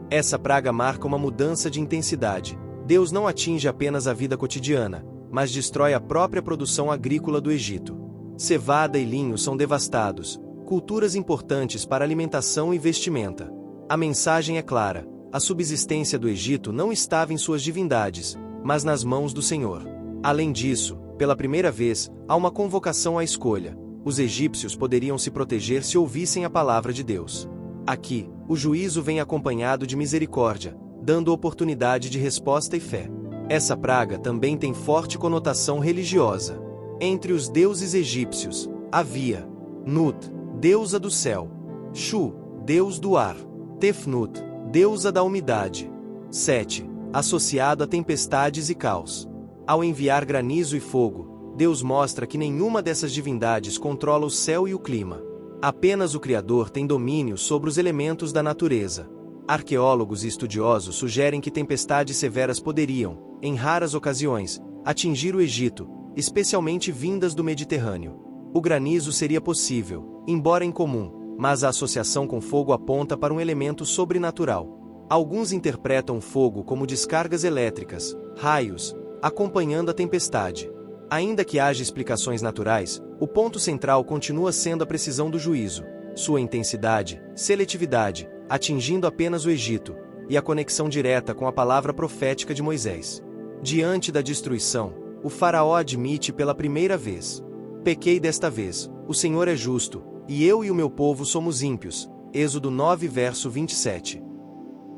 Essa praga marca uma mudança de intensidade. Deus não atinge apenas a vida cotidiana, mas destrói a própria produção agrícola do Egito. Cevada e linho são devastados, culturas importantes para alimentação e vestimenta. A mensagem é clara: a subsistência do Egito não estava em suas divindades, mas nas mãos do Senhor. Além disso, pela primeira vez, há uma convocação à escolha. Os egípcios poderiam se proteger se ouvissem a palavra de Deus. Aqui, o juízo vem acompanhado de misericórdia, dando oportunidade de resposta e fé. Essa praga também tem forte conotação religiosa. Entre os deuses egípcios, havia Nut, deusa do céu; Shu, deus do ar; Tefnut, deusa da umidade; Sete, associado a tempestades e caos. Ao enviar granizo e fogo, Deus mostra que nenhuma dessas divindades controla o céu e o clima. Apenas o Criador tem domínio sobre os elementos da natureza. Arqueólogos e estudiosos sugerem que tempestades severas poderiam, em raras ocasiões, atingir o Egito, especialmente vindas do Mediterrâneo. O granizo seria possível, embora incomum, mas a associação com fogo aponta para um elemento sobrenatural. Alguns interpretam o fogo como descargas elétricas, raios, acompanhando a tempestade. Ainda que haja explicações naturais, o ponto central continua sendo a precisão do juízo, sua intensidade, seletividade, atingindo apenas o Egito, e a conexão direta com a palavra profética de Moisés. Diante da destruição, o faraó admite pela primeira vez: pequei desta vez, o Senhor é justo, e eu e o meu povo somos ímpios. Êxodo 9, verso 27.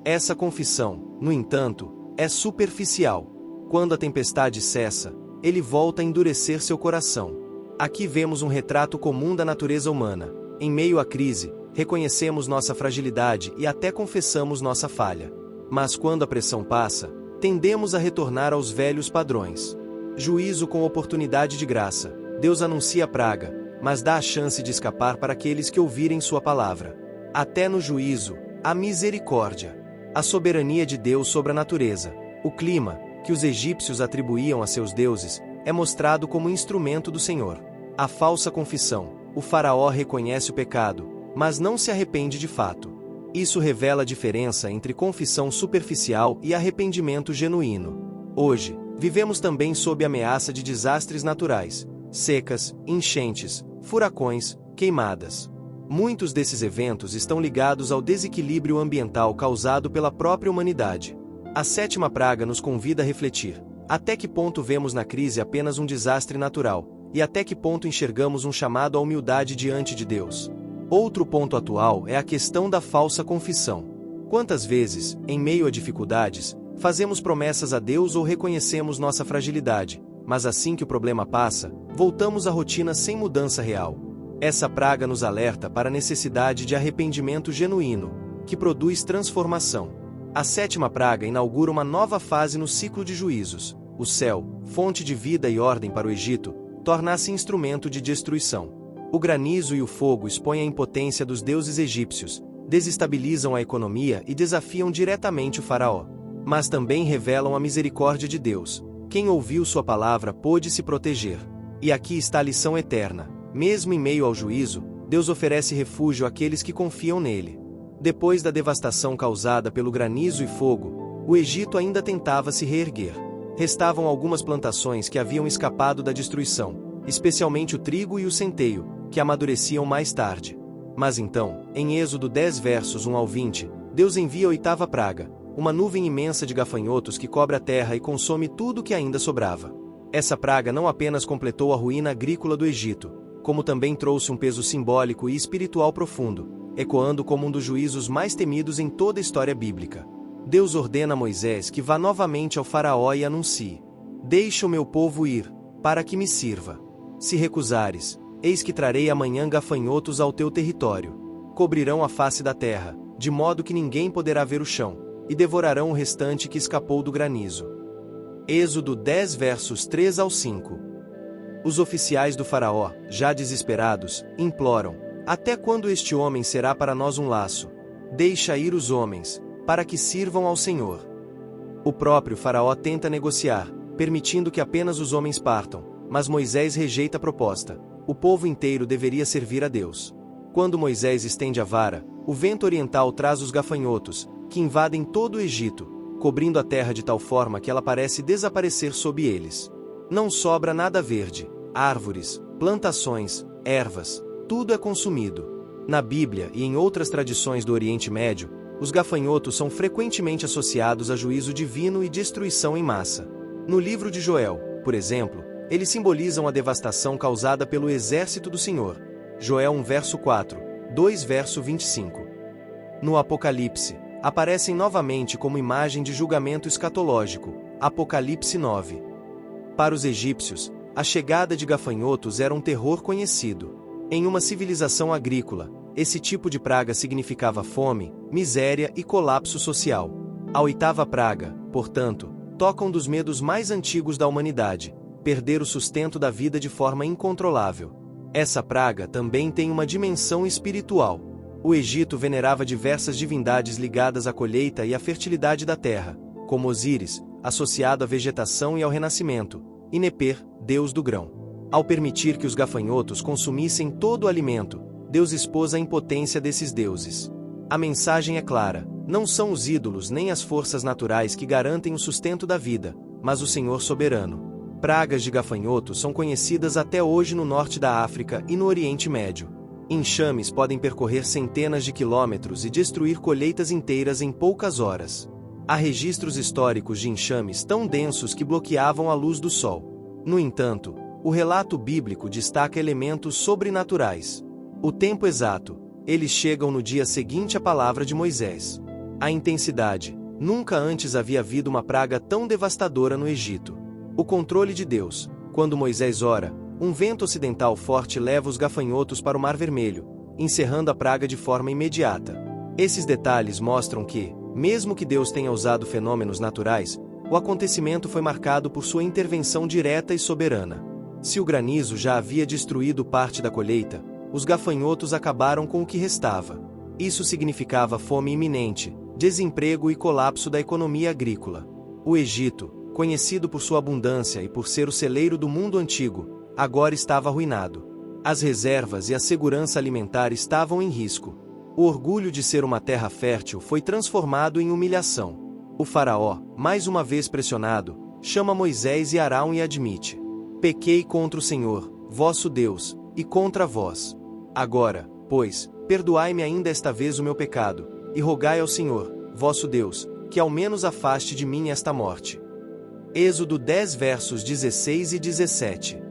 Essa confissão, no entanto, é superficial. Quando a tempestade cessa, ele volta a endurecer seu coração. Aqui vemos um retrato comum da natureza humana. Em meio à crise, reconhecemos nossa fragilidade e até confessamos nossa falha. Mas quando a pressão passa, tendemos a retornar aos velhos padrões. Juízo com oportunidade de graça. Deus anuncia a praga, mas dá a chance de escapar para aqueles que ouvirem sua palavra. Até no juízo, a misericórdia. A soberania de Deus sobre a natureza. O clima, que os egípcios atribuíam a seus deuses, é mostrado como instrumento do Senhor. A falsa confissão. O faraó reconhece o pecado, mas não se arrepende de fato. Isso revela a diferença entre confissão superficial e arrependimento genuíno. Hoje, vivemos também sob a ameaça de desastres naturais, secas, enchentes, furacões, queimadas. Muitos desses eventos estão ligados ao desequilíbrio ambiental causado pela própria humanidade. A sétima praga nos convida a refletir: até que ponto vemos na crise apenas um desastre natural, e até que ponto enxergamos um chamado à humildade diante de Deus? Outro ponto atual é a questão da falsa confissão. Quantas vezes, em meio a dificuldades, fazemos promessas a Deus ou reconhecemos nossa fragilidade, mas assim que o problema passa, voltamos à rotina sem mudança real? Essa praga nos alerta para a necessidade de arrependimento genuíno, que produz transformação. A sétima praga inaugura uma nova fase no ciclo de juízos. O céu, fonte de vida e ordem para o Egito, torna-se instrumento de destruição. O granizo e o fogo expõem a impotência dos deuses egípcios, desestabilizam a economia e desafiam diretamente o faraó. Mas também revelam a misericórdia de Deus. Quem ouviu sua palavra pôde se proteger. E aqui está a lição eterna. Mesmo em meio ao juízo, Deus oferece refúgio àqueles que confiam nele. Depois da devastação causada pelo granizo e fogo, o Egito ainda tentava se reerguer. Restavam algumas plantações que haviam escapado da destruição, especialmente o trigo e o centeio, que amadureciam mais tarde. Mas então, em Êxodo 10 versos 1 ao 20, Deus envia a oitava praga, uma nuvem imensa de gafanhotos que cobre a terra e consome tudo que ainda sobrava. Essa praga não apenas completou a ruína agrícola do Egito, como também trouxe um peso simbólico e espiritual profundo, ecoando como um dos juízos mais temidos em toda a história bíblica. Deus ordena a Moisés que vá novamente ao faraó e anuncie: deixa o meu povo ir, para que me sirva. Se recusares, Eis que trarei amanhã gafanhotos ao teu território. Cobrirão a face da terra, de modo que ninguém poderá ver o chão, e devorarão o restante que escapou do granizo. Êxodo 10 versos 3 ao 5. Os oficiais do faraó, já desesperados, imploram: até quando este homem será para nós um laço? Deixa ir os homens, para que sirvam ao Senhor. O próprio faraó tenta negociar, permitindo que apenas os homens partam, mas Moisés rejeita a proposta. O povo inteiro deveria servir a Deus. Quando Moisés estende a vara, o vento oriental traz os gafanhotos, que invadem todo o Egito, cobrindo a terra de tal forma que ela parece desaparecer sob eles. Não sobra nada verde, árvores, plantações, ervas, tudo é consumido. Na Bíblia e em outras tradições do Oriente Médio, os gafanhotos são frequentemente associados a juízo divino e destruição em massa. No livro de Joel, por exemplo, eles simbolizam a devastação causada pelo exército do Senhor. Joel 1 verso 4, 2 verso 25. No Apocalipse, aparecem novamente como imagem de julgamento escatológico. Apocalipse 9. Para os egípcios, a chegada de gafanhotos era um terror conhecido. Em uma civilização agrícola, esse tipo de praga significava fome, miséria e colapso social. A oitava praga, portanto, toca um dos medos mais antigos da humanidade: perder o sustento da vida de forma incontrolável. Essa praga também tem uma dimensão espiritual. O Egito venerava diversas divindades ligadas à colheita e à fertilidade da terra, como Osíris, associado à vegetação e ao renascimento, e Neper, deus do grão. Ao permitir que os gafanhotos consumissem todo o alimento, Deus expôs a impotência desses deuses. A mensagem é clara: não são os ídolos nem as forças naturais que garantem o sustento da vida, mas o Senhor soberano. Pragas de gafanhotos são conhecidas até hoje no norte da África e no Oriente Médio. Enxames podem percorrer centenas de quilômetros e destruir colheitas inteiras em poucas horas. Há registros históricos de enxames tão densos que bloqueavam a luz do sol. No entanto, o relato bíblico destaca elementos sobrenaturais. O tempo exato: eles chegam no dia seguinte à palavra de Moisés. A intensidade: nunca antes havia havido uma praga tão devastadora no Egito. O controle de Deus: quando Moisés ora, um vento ocidental forte leva os gafanhotos para o Mar Vermelho, encerrando a praga de forma imediata. Esses detalhes mostram que, mesmo que Deus tenha usado fenômenos naturais, o acontecimento foi marcado por sua intervenção direta e soberana. Se o granizo já havia destruído parte da colheita, os gafanhotos acabaram com o que restava. Isso significava fome iminente, desemprego e colapso da economia agrícola. O Egito, conhecido por sua abundância e por ser o celeiro do mundo antigo, agora estava arruinado. As reservas e a segurança alimentar estavam em risco. O orgulho de ser uma terra fértil foi transformado em humilhação. O faraó, mais uma vez pressionado, chama Moisés e Arão e admite: pequei contra o Senhor, vosso Deus, e contra vós. Agora, pois, perdoai-me ainda esta vez o meu pecado, e rogai ao Senhor, vosso Deus, que ao menos afaste de mim esta morte. Êxodo 10 versos 16 e 17.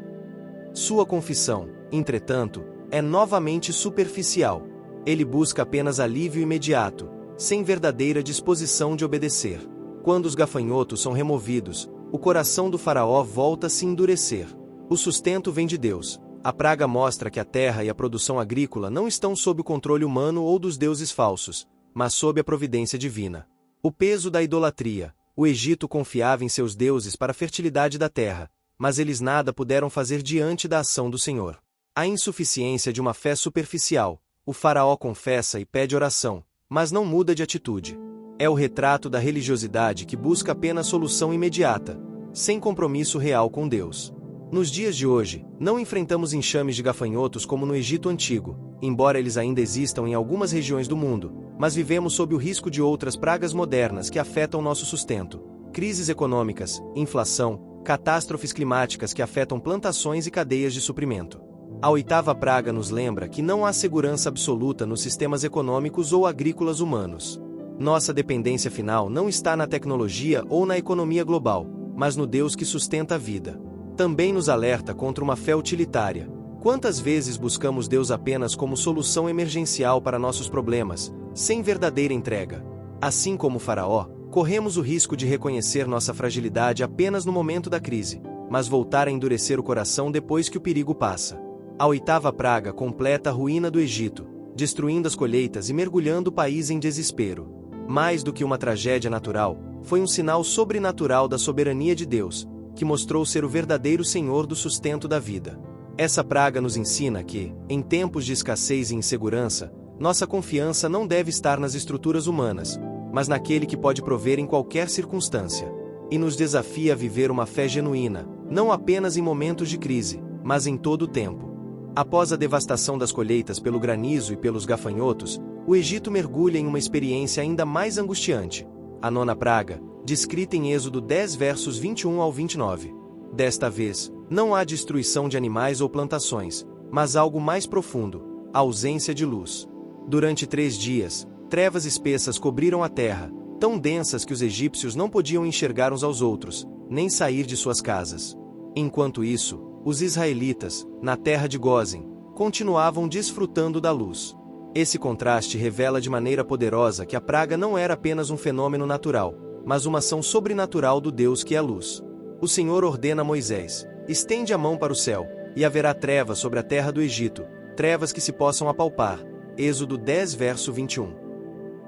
Sua confissão, entretanto, é novamente superficial. Ele busca apenas alívio imediato, sem verdadeira disposição de obedecer. Quando os gafanhotos são removidos, o coração do faraó volta a se endurecer. O sustento vem de Deus. A praga mostra que a terra e a produção agrícola não estão sob o controle humano ou dos deuses falsos, mas sob a providência divina. O peso da idolatria. O Egito confiava em seus deuses para a fertilidade da terra, mas eles nada puderam fazer diante da ação do Senhor. A insuficiência de uma fé superficial. O faraó confessa e pede oração, mas não muda de atitude. É o retrato da religiosidade que busca apenas solução imediata, sem compromisso real com Deus. Nos dias de hoje, não enfrentamos enxames de gafanhotos como no Egito Antigo, embora eles ainda existam em algumas regiões do mundo, mas vivemos sob o risco de outras pragas modernas que afetam nosso sustento. Crises econômicas, inflação, catástrofes climáticas que afetam plantações e cadeias de suprimento. A oitava praga nos lembra que não há segurança absoluta nos sistemas econômicos ou agrícolas humanos. Nossa dependência final não está na tecnologia ou na economia global, mas no Deus que sustenta a vida. Também nos alerta contra uma fé utilitária. Quantas vezes buscamos Deus apenas como solução emergencial para nossos problemas, sem verdadeira entrega? Assim como o faraó, corremos o risco de reconhecer nossa fragilidade apenas no momento da crise, mas voltar a endurecer o coração depois que o perigo passa. A oitava praga completa a ruína do Egito, destruindo as colheitas e mergulhando o país em desespero. Mais do que uma tragédia natural, foi um sinal sobrenatural da soberania de Deus, que mostrou ser o verdadeiro Senhor do sustento da vida. Essa praga nos ensina que, em tempos de escassez e insegurança, nossa confiança não deve estar nas estruturas humanas, mas naquele que pode prover em qualquer circunstância. E nos desafia a viver uma fé genuína, não apenas em momentos de crise, mas em todo o tempo. Após a devastação das colheitas pelo granizo e pelos gafanhotos, o Egito mergulha em uma experiência ainda mais angustiante. A nona praga, descrita em Êxodo 10 versos 21 ao 29. Desta vez, não há destruição de animais ou plantações, mas algo mais profundo, a ausência de luz. Durante 3 dias, trevas espessas cobriram a terra, tão densas que os egípcios não podiam enxergar uns aos outros, nem sair de suas casas. Enquanto isso, os israelitas, na terra de Gósen, continuavam desfrutando da luz. Esse contraste revela de maneira poderosa que a praga não era apenas um fenômeno natural, mas uma ação sobrenatural do Deus que é a luz. O Senhor ordena a Moisés: estende a mão para o céu, e haverá trevas sobre a terra do Egito, trevas que se possam apalpar. Êxodo 10 verso 21.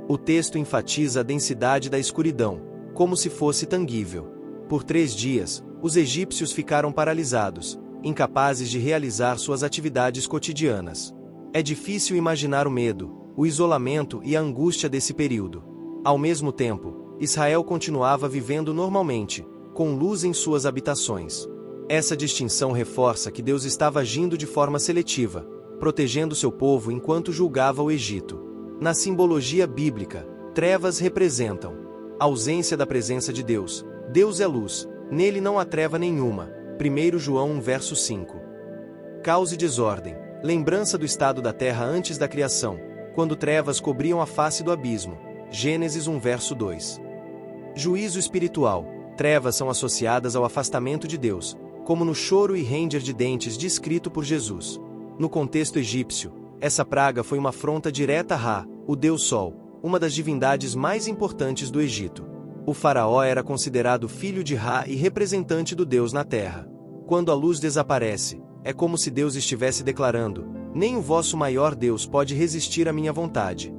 O texto enfatiza a densidade da escuridão, como se fosse tangível. Por 3 dias, os egípcios ficaram paralisados, incapazes de realizar suas atividades cotidianas. É difícil imaginar o medo, o isolamento e a angústia desse período. Ao mesmo tempo, Israel continuava vivendo normalmente, com luz em suas habitações. Essa distinção reforça que Deus estava agindo de forma seletiva, protegendo seu povo enquanto julgava o Egito. Na simbologia bíblica, trevas representam a ausência da presença de Deus. Deus é luz, nele não há treva nenhuma. 1 João 1 verso 5. Caos e desordem, lembrança do estado da terra antes da criação, quando trevas cobriam a face do abismo. Gênesis 1 verso 2. Juízo espiritual, trevas são associadas ao afastamento de Deus, como no choro e ranger de dentes descrito por Jesus. No contexto egípcio, essa praga foi uma afronta direta a Ra, o deus Sol, uma das divindades mais importantes do Egito. O faraó era considerado filho de Ra e representante do Deus na terra. Quando a luz desaparece, é como se Deus estivesse declarando: nem o vosso maior Deus pode resistir à minha vontade.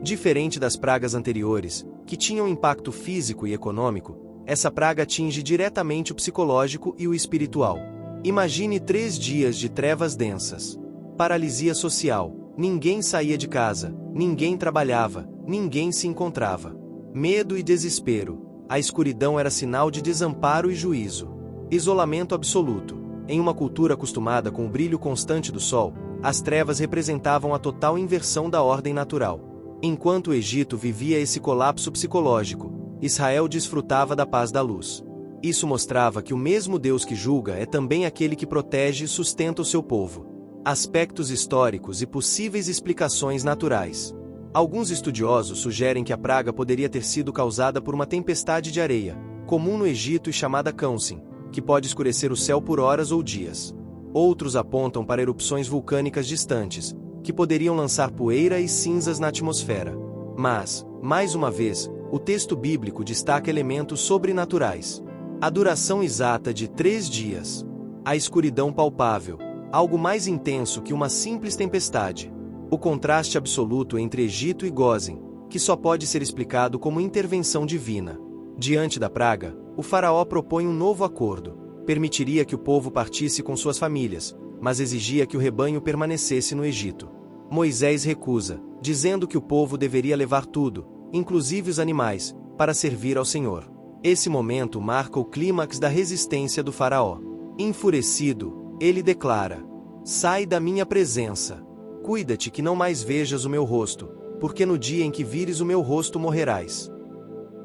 Diferente das pragas anteriores, que tinham impacto físico e econômico, essa praga atinge diretamente o psicológico e o espiritual. Imagine 3 dias de trevas densas. Paralisia social, ninguém saía de casa, ninguém trabalhava, ninguém se encontrava. Medo e desespero, a escuridão era sinal de desamparo e juízo. Isolamento absoluto, em uma cultura acostumada com o brilho constante do sol, as trevas representavam a total inversão da ordem natural. Enquanto o Egito vivia esse colapso psicológico, Israel desfrutava da paz da luz. Isso mostrava que o mesmo Deus que julga é também aquele que protege e sustenta o seu povo. Aspectos históricos e possíveis explicações naturais. Alguns estudiosos sugerem que a praga poderia ter sido causada por uma tempestade de areia, comum no Egito e chamada Khonsin, que pode escurecer o céu por horas ou dias. Outros apontam para erupções vulcânicas distantes, que poderiam lançar poeira e cinzas na atmosfera. Mas, mais uma vez, o texto bíblico destaca elementos sobrenaturais. A duração exata de 3 dias. A escuridão palpável, algo mais intenso que uma simples tempestade. O contraste absoluto entre Egito e Gósen, que só pode ser explicado como intervenção divina. Diante da praga, o faraó propõe um novo acordo. Permitiria que o povo partisse com suas famílias, mas exigia que o rebanho permanecesse no Egito. Moisés recusa, dizendo que o povo deveria levar tudo, inclusive os animais, para servir ao Senhor. Esse momento marca o clímax da resistência do faraó. Enfurecido, ele declara: sai da minha presença. Cuida-te que não mais vejas o meu rosto, porque no dia em que vires o meu rosto morrerás.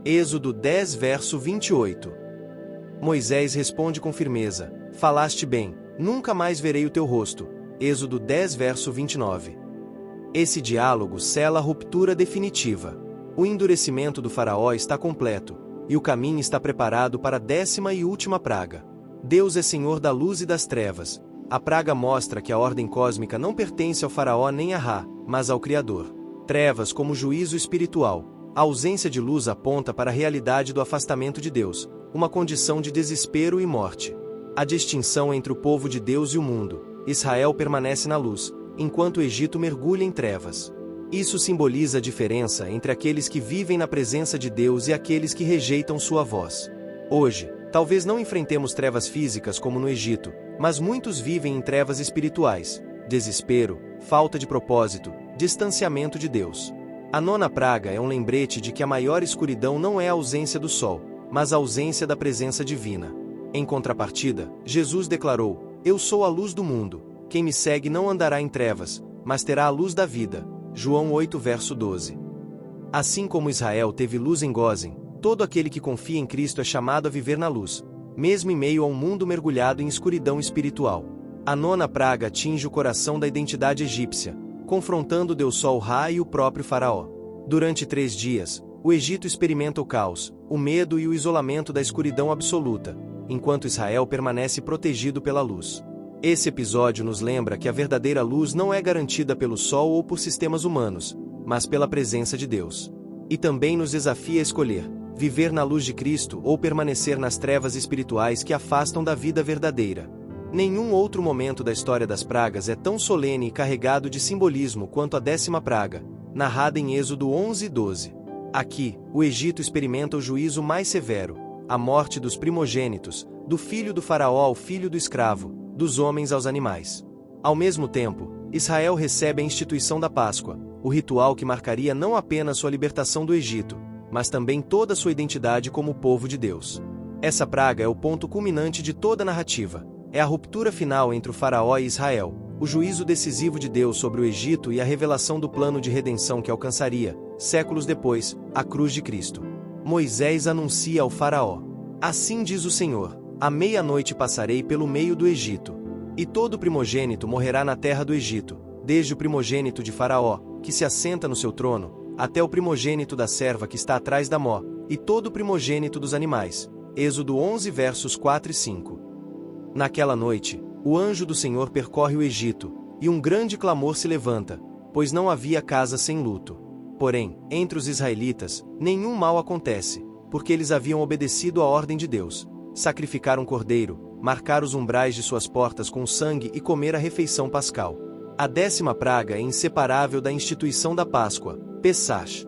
Êxodo 10 verso 28. Moisés responde com firmeza: falaste bem, nunca mais verei o teu rosto. Êxodo 10 verso 29. Esse diálogo sela a ruptura definitiva. O endurecimento do faraó está completo, e o caminho está preparado para a 10ª e última praga. Deus é Senhor da luz e das trevas. A praga mostra que a ordem cósmica não pertence ao faraó nem a Ra, mas ao Criador. Trevas como juízo espiritual. A ausência de luz aponta para a realidade do afastamento de Deus, uma condição de desespero e morte. A distinção entre o povo de Deus e o mundo. Israel permanece na luz, enquanto o Egito mergulha em trevas. Isso simboliza a diferença entre aqueles que vivem na presença de Deus e aqueles que rejeitam sua voz. Hoje, talvez não enfrentemos trevas físicas como no Egito, mas muitos vivem em trevas espirituais: desespero, falta de propósito, distanciamento de Deus. A nona praga é um lembrete de que a maior escuridão não é a ausência do sol, mas a ausência da presença divina. Em contrapartida, Jesus declarou: "Eu sou a luz do mundo. Quem me segue não andará em trevas, mas terá a luz da vida." João 8, verso 12. Assim como Israel teve luz em Gósen, todo aquele que confia em Cristo é chamado a viver na luz, mesmo em meio a um mundo mergulhado em escuridão espiritual. A nona praga atinge o coração da identidade egípcia, confrontando o Deus Sol Ra e o próprio Faraó. Durante 3 dias, o Egito experimenta o caos, o medo e o isolamento da escuridão absoluta, enquanto Israel permanece protegido pela luz. Esse episódio nos lembra que a verdadeira luz não é garantida pelo sol ou por sistemas humanos, mas pela presença de Deus. E também nos desafia a escolher: viver na luz de Cristo ou permanecer nas trevas espirituais que afastam da vida verdadeira. Nenhum outro momento da história das pragas é tão solene e carregado de simbolismo quanto a 10ª praga, narrada em Êxodo 11:12. Aqui, o Egito experimenta o juízo mais severo: a morte dos primogênitos, do filho do faraó ao filho do escravo, dos homens aos animais. Ao mesmo tempo, Israel recebe a instituição da Páscoa, o ritual que marcaria não apenas sua libertação do Egito, mas também toda sua identidade como povo de Deus. Essa praga é o ponto culminante de toda a narrativa. É a ruptura final entre o faraó e Israel, o juízo decisivo de Deus sobre o Egito e a revelação do plano de redenção que alcançaria, séculos depois, a cruz de Cristo. Moisés anuncia ao faraó: "Assim diz o Senhor: à meia-noite passarei pelo meio do Egito, e todo primogênito morrerá na terra do Egito, desde o primogênito de Faraó, que se assenta no seu trono, até o primogênito da serva que está atrás da mó, e todo o primogênito dos animais." Êxodo 11 versos 4 e 5. Naquela noite, o anjo do Senhor percorre o Egito, e um grande clamor se levanta, pois não havia casa sem luto. Porém, entre os israelitas, nenhum mal acontece, porque eles haviam obedecido à ordem de Deus: sacrificar um cordeiro, marcar os umbrais de suas portas com sangue e comer a refeição pascal. A 10ª praga é inseparável da instituição da Páscoa, Pessach.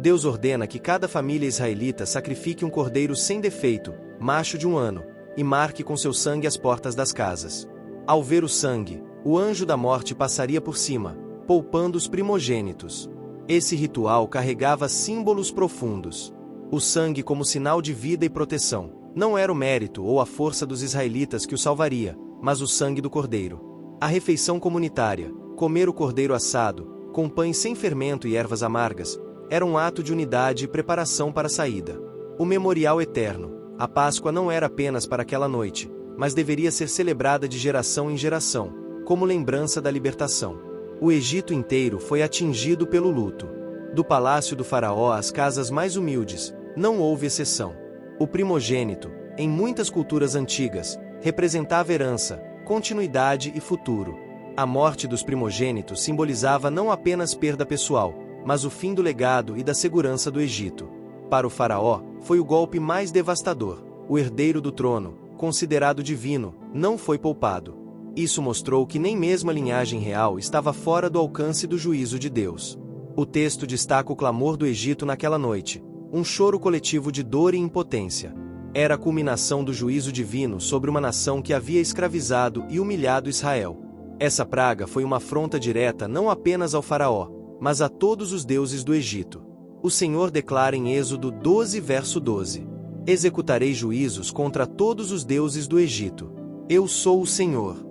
Deus ordena que cada família israelita sacrifique um cordeiro sem defeito, macho de 1 ano, e marque com seu sangue as portas das casas. Ao ver o sangue, o anjo da morte passaria por cima, poupando os primogênitos. Esse ritual carregava símbolos profundos. O sangue como sinal de vida e proteção. Não era o mérito ou a força dos israelitas que o salvaria, mas o sangue do cordeiro. A refeição comunitária, comer o cordeiro assado, com pães sem fermento e ervas amargas, era um ato de unidade e preparação para a saída. O memorial eterno. A Páscoa não era apenas para aquela noite, mas deveria ser celebrada de geração em geração, como lembrança da libertação. O Egito inteiro foi atingido pelo luto. Do palácio do faraó às casas mais humildes, não houve exceção. O primogênito, em muitas culturas antigas, representava herança, continuidade e futuro. A morte dos primogênitos simbolizava não apenas perda pessoal, mas o fim do legado e da segurança do Egito. Para o faraó, foi o golpe mais devastador. O herdeiro do trono, considerado divino, não foi poupado. Isso mostrou que nem mesmo a linhagem real estava fora do alcance do juízo de Deus. O texto destaca o clamor do Egito naquela noite, um choro coletivo de dor e impotência. Era a culminação do juízo divino sobre uma nação que havia escravizado e humilhado Israel. Essa praga foi uma afronta direta não apenas ao faraó, mas a todos os deuses do Egito. O Senhor declara em Êxodo 12 verso 12: "Executarei juízos contra todos os deuses do Egito. Eu sou o Senhor."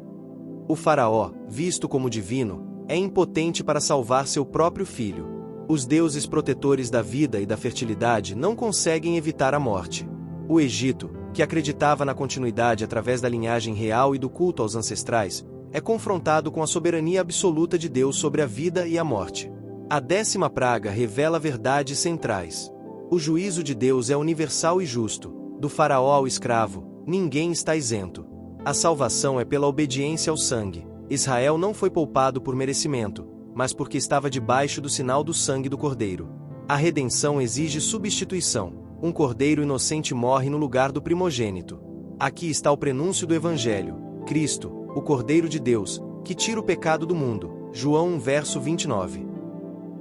O faraó, visto como divino, é impotente para salvar seu próprio filho. Os deuses protetores da vida e da fertilidade não conseguem evitar a morte. O Egito, que acreditava na continuidade através da linhagem real e do culto aos ancestrais, é confrontado com a soberania absoluta de Deus sobre a vida e a morte. A 10ª praga revela verdades centrais. O juízo de Deus é universal e justo. Do faraó ao escravo, ninguém está isento. A salvação é pela obediência ao sangue. Israel não foi poupado por merecimento, mas porque estava debaixo do sinal do sangue do cordeiro. A redenção exige substituição. Um cordeiro inocente morre no lugar do primogênito. Aqui está o prenúncio do Evangelho. Cristo, o Cordeiro de Deus, que tira o pecado do mundo. João 1, verso 29.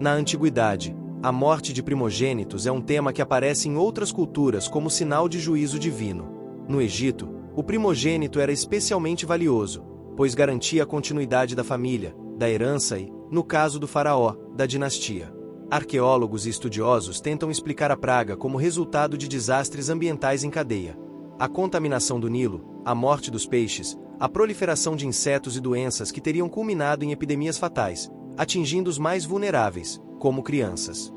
Na antiguidade, a morte de primogênitos é um tema que aparece em outras culturas como sinal de juízo divino. No Egito, o primogênito era especialmente valioso, pois garantia a continuidade da família, da herança e, no caso do faraó, da dinastia. Arqueólogos e estudiosos tentam explicar a praga como resultado de desastres ambientais em cadeia. A contaminação do Nilo, a morte dos peixes, a proliferação de insetos e doenças que teriam culminado em epidemias fatais, atingindo os mais vulneráveis, como crianças.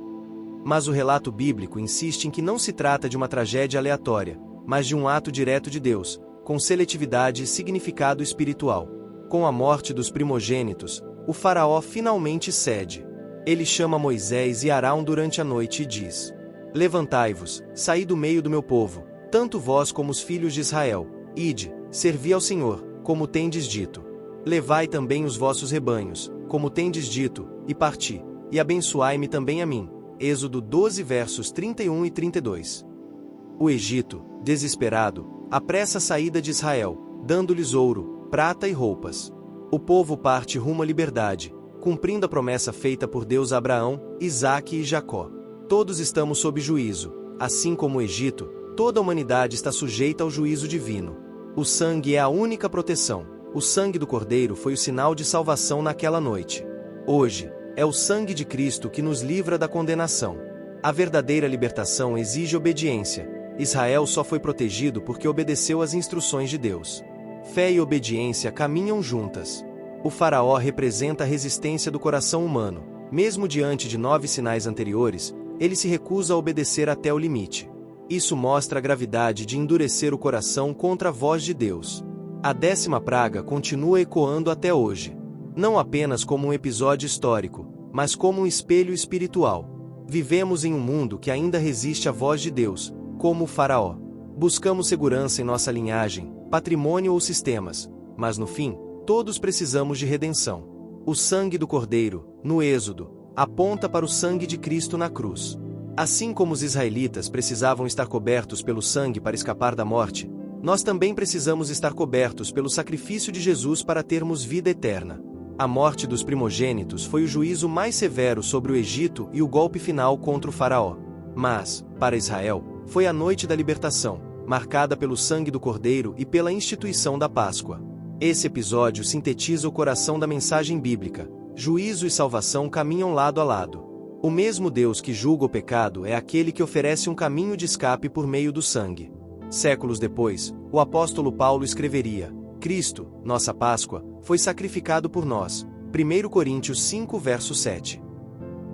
Mas o relato bíblico insiste em que não se trata de uma tragédia aleatória, mas de um ato direto de Deus, com seletividade e significado espiritual. Com a morte dos primogênitos, o faraó finalmente cede. Ele chama Moisés e Arão durante a noite e diz: Levantai-vos, saí do meio do meu povo, tanto vós como os filhos de Israel, ide, servi ao Senhor, como tendes dito. Levai também os vossos rebanhos, como tendes dito, e parti, e abençoai-me também a mim. Êxodo 12 versos 31 e 32. O Egito, desesperado, apressa a saída de Israel, dando-lhes ouro, prata e roupas. O povo parte rumo à liberdade, cumprindo a promessa feita por Deus a Abraão, Isaque e Jacó. Todos estamos sob juízo, assim como o Egito, toda a humanidade está sujeita ao juízo divino. O sangue é a única proteção. O sangue do Cordeiro foi o sinal de salvação naquela noite. Hoje, é o sangue de Cristo que nos livra da condenação. A verdadeira libertação exige obediência. Israel só foi protegido porque obedeceu às instruções de Deus. Fé e obediência caminham juntas. O faraó representa a resistência do coração humano. Mesmo diante de 9 sinais anteriores, ele se recusa a obedecer até o limite. Isso mostra a gravidade de endurecer o coração contra a voz de Deus. A 10ª praga continua ecoando até hoje. Não apenas como um episódio histórico, mas como um espelho espiritual. Vivemos em um mundo que ainda resiste à voz de Deus, como o faraó. Buscamos segurança em nossa linhagem, patrimônio ou sistemas, mas no fim, todos precisamos de redenção. O sangue do Cordeiro, no Êxodo, aponta para o sangue de Cristo na cruz. Assim como os israelitas precisavam estar cobertos pelo sangue para escapar da morte, nós também precisamos estar cobertos pelo sacrifício de Jesus para termos vida eterna. A morte dos primogênitos foi o juízo mais severo sobre o Egito e o golpe final contra o faraó. Mas, para Israel, foi a noite da libertação, marcada pelo sangue do Cordeiro e pela instituição da Páscoa. Esse episódio sintetiza o coração da mensagem bíblica. Juízo e salvação caminham lado a lado. O mesmo Deus que julga o pecado é aquele que oferece um caminho de escape por meio do sangue. Séculos depois, o apóstolo Paulo escreveria: Cristo, nossa Páscoa, foi sacrificado por nós. 1 Coríntios 5 verso 7.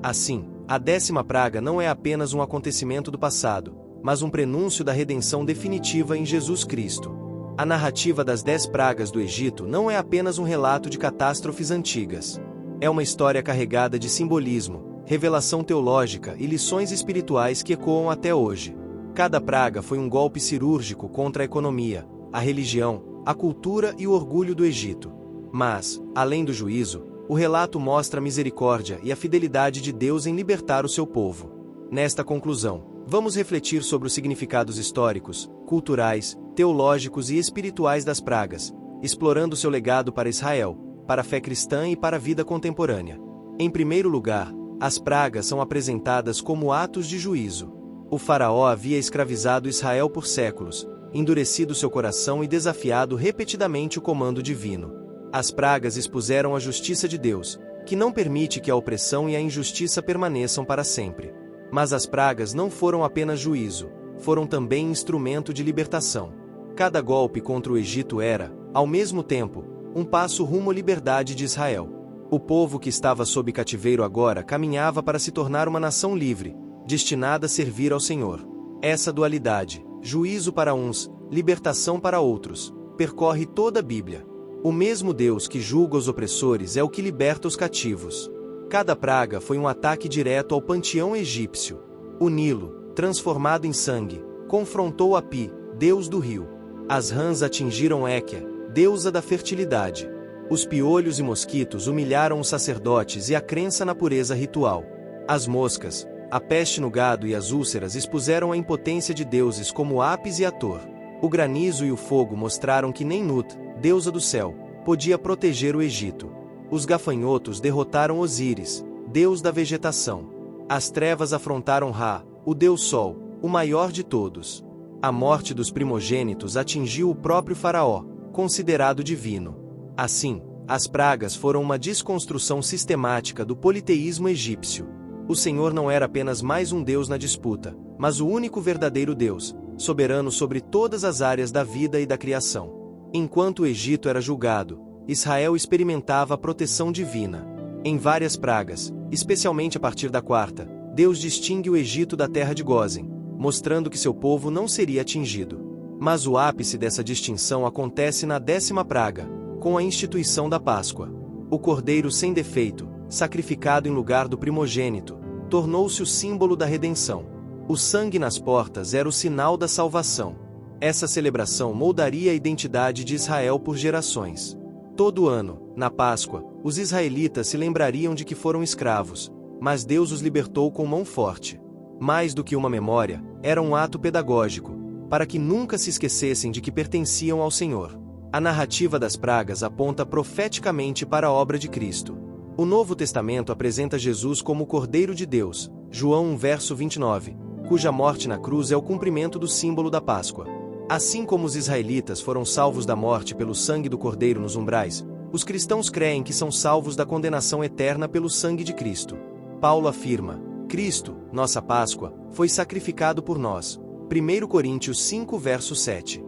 Assim, a 10ª praga não é apenas um acontecimento do passado, mas um prenúncio da redenção definitiva em Jesus Cristo. A narrativa das 10 pragas do Egito não é apenas um relato de catástrofes antigas. É uma história carregada de simbolismo, revelação teológica e lições espirituais que ecoam até hoje. Cada praga foi um golpe cirúrgico contra a economia, a religião, a cultura e o orgulho do Egito. Mas, além do juízo, o relato mostra a misericórdia e a fidelidade de Deus em libertar o seu povo. Nesta conclusão, vamos refletir sobre os significados históricos, culturais, teológicos e espirituais das pragas, explorando seu legado para Israel, para a fé cristã e para a vida contemporânea. Em primeiro lugar, as pragas são apresentadas como atos de juízo. O faraó havia escravizado Israel por séculos, endurecido seu coração e desafiado repetidamente o comando divino. As pragas expuseram a justiça de Deus, que não permite que a opressão e a injustiça permaneçam para sempre. Mas as pragas não foram apenas juízo, foram também instrumento de libertação. Cada golpe contra o Egito era, ao mesmo tempo, um passo rumo à liberdade de Israel. O povo que estava sob cativeiro agora caminhava para se tornar uma nação livre, destinada a servir ao Senhor. Essa dualidade, juízo para uns, libertação para outros, percorre toda a Bíblia. O mesmo Deus que julga os opressores é o que liberta os cativos. Cada praga foi um ataque direto ao panteão egípcio. O Nilo, transformado em sangue, confrontou Api, deus do rio. As rãs atingiram Héquia, deusa da fertilidade. Os piolhos e mosquitos humilharam os sacerdotes e a crença na pureza ritual. As moscas, a peste no gado e as úlceras expuseram a impotência de deuses como Apis e Ator. O granizo e o fogo mostraram que nem Nut, deusa do céu, podia proteger o Egito. Os gafanhotos derrotaram Osíris, deus da vegetação. As trevas afrontaram Ra, o deus Sol, o maior de todos. A morte dos primogênitos atingiu o próprio Faraó, considerado divino. Assim, as pragas foram uma desconstrução sistemática do politeísmo egípcio. O Senhor não era apenas mais um deus na disputa, mas o único verdadeiro Deus, soberano sobre todas as áreas da vida e da criação. Enquanto o Egito era julgado, Israel experimentava a proteção divina. Em várias pragas, especialmente a partir da quarta, Deus distingue o Egito da terra de Gósen, mostrando que seu povo não seria atingido. Mas o ápice dessa distinção acontece na 10ª praga, com a instituição da Páscoa. O cordeiro sem defeito, sacrificado em lugar do primogênito, tornou-se o símbolo da redenção. O sangue nas portas era o sinal da salvação. Essa celebração moldaria a identidade de Israel por gerações. Todo ano, na Páscoa, os israelitas se lembrariam de que foram escravos, mas Deus os libertou com mão forte. Mais do que uma memória, era um ato pedagógico, para que nunca se esquecessem de que pertenciam ao Senhor. A narrativa das pragas aponta profeticamente para a obra de Cristo. O Novo Testamento apresenta Jesus como o Cordeiro de Deus, João 1 verso 29, cuja morte na cruz é o cumprimento do símbolo da Páscoa. Assim como os israelitas foram salvos da morte pelo sangue do Cordeiro nos umbrais, os cristãos creem que são salvos da condenação eterna pelo sangue de Cristo. Paulo afirma: Cristo, nossa Páscoa, foi sacrificado por nós. 1 Coríntios 5 verso 7.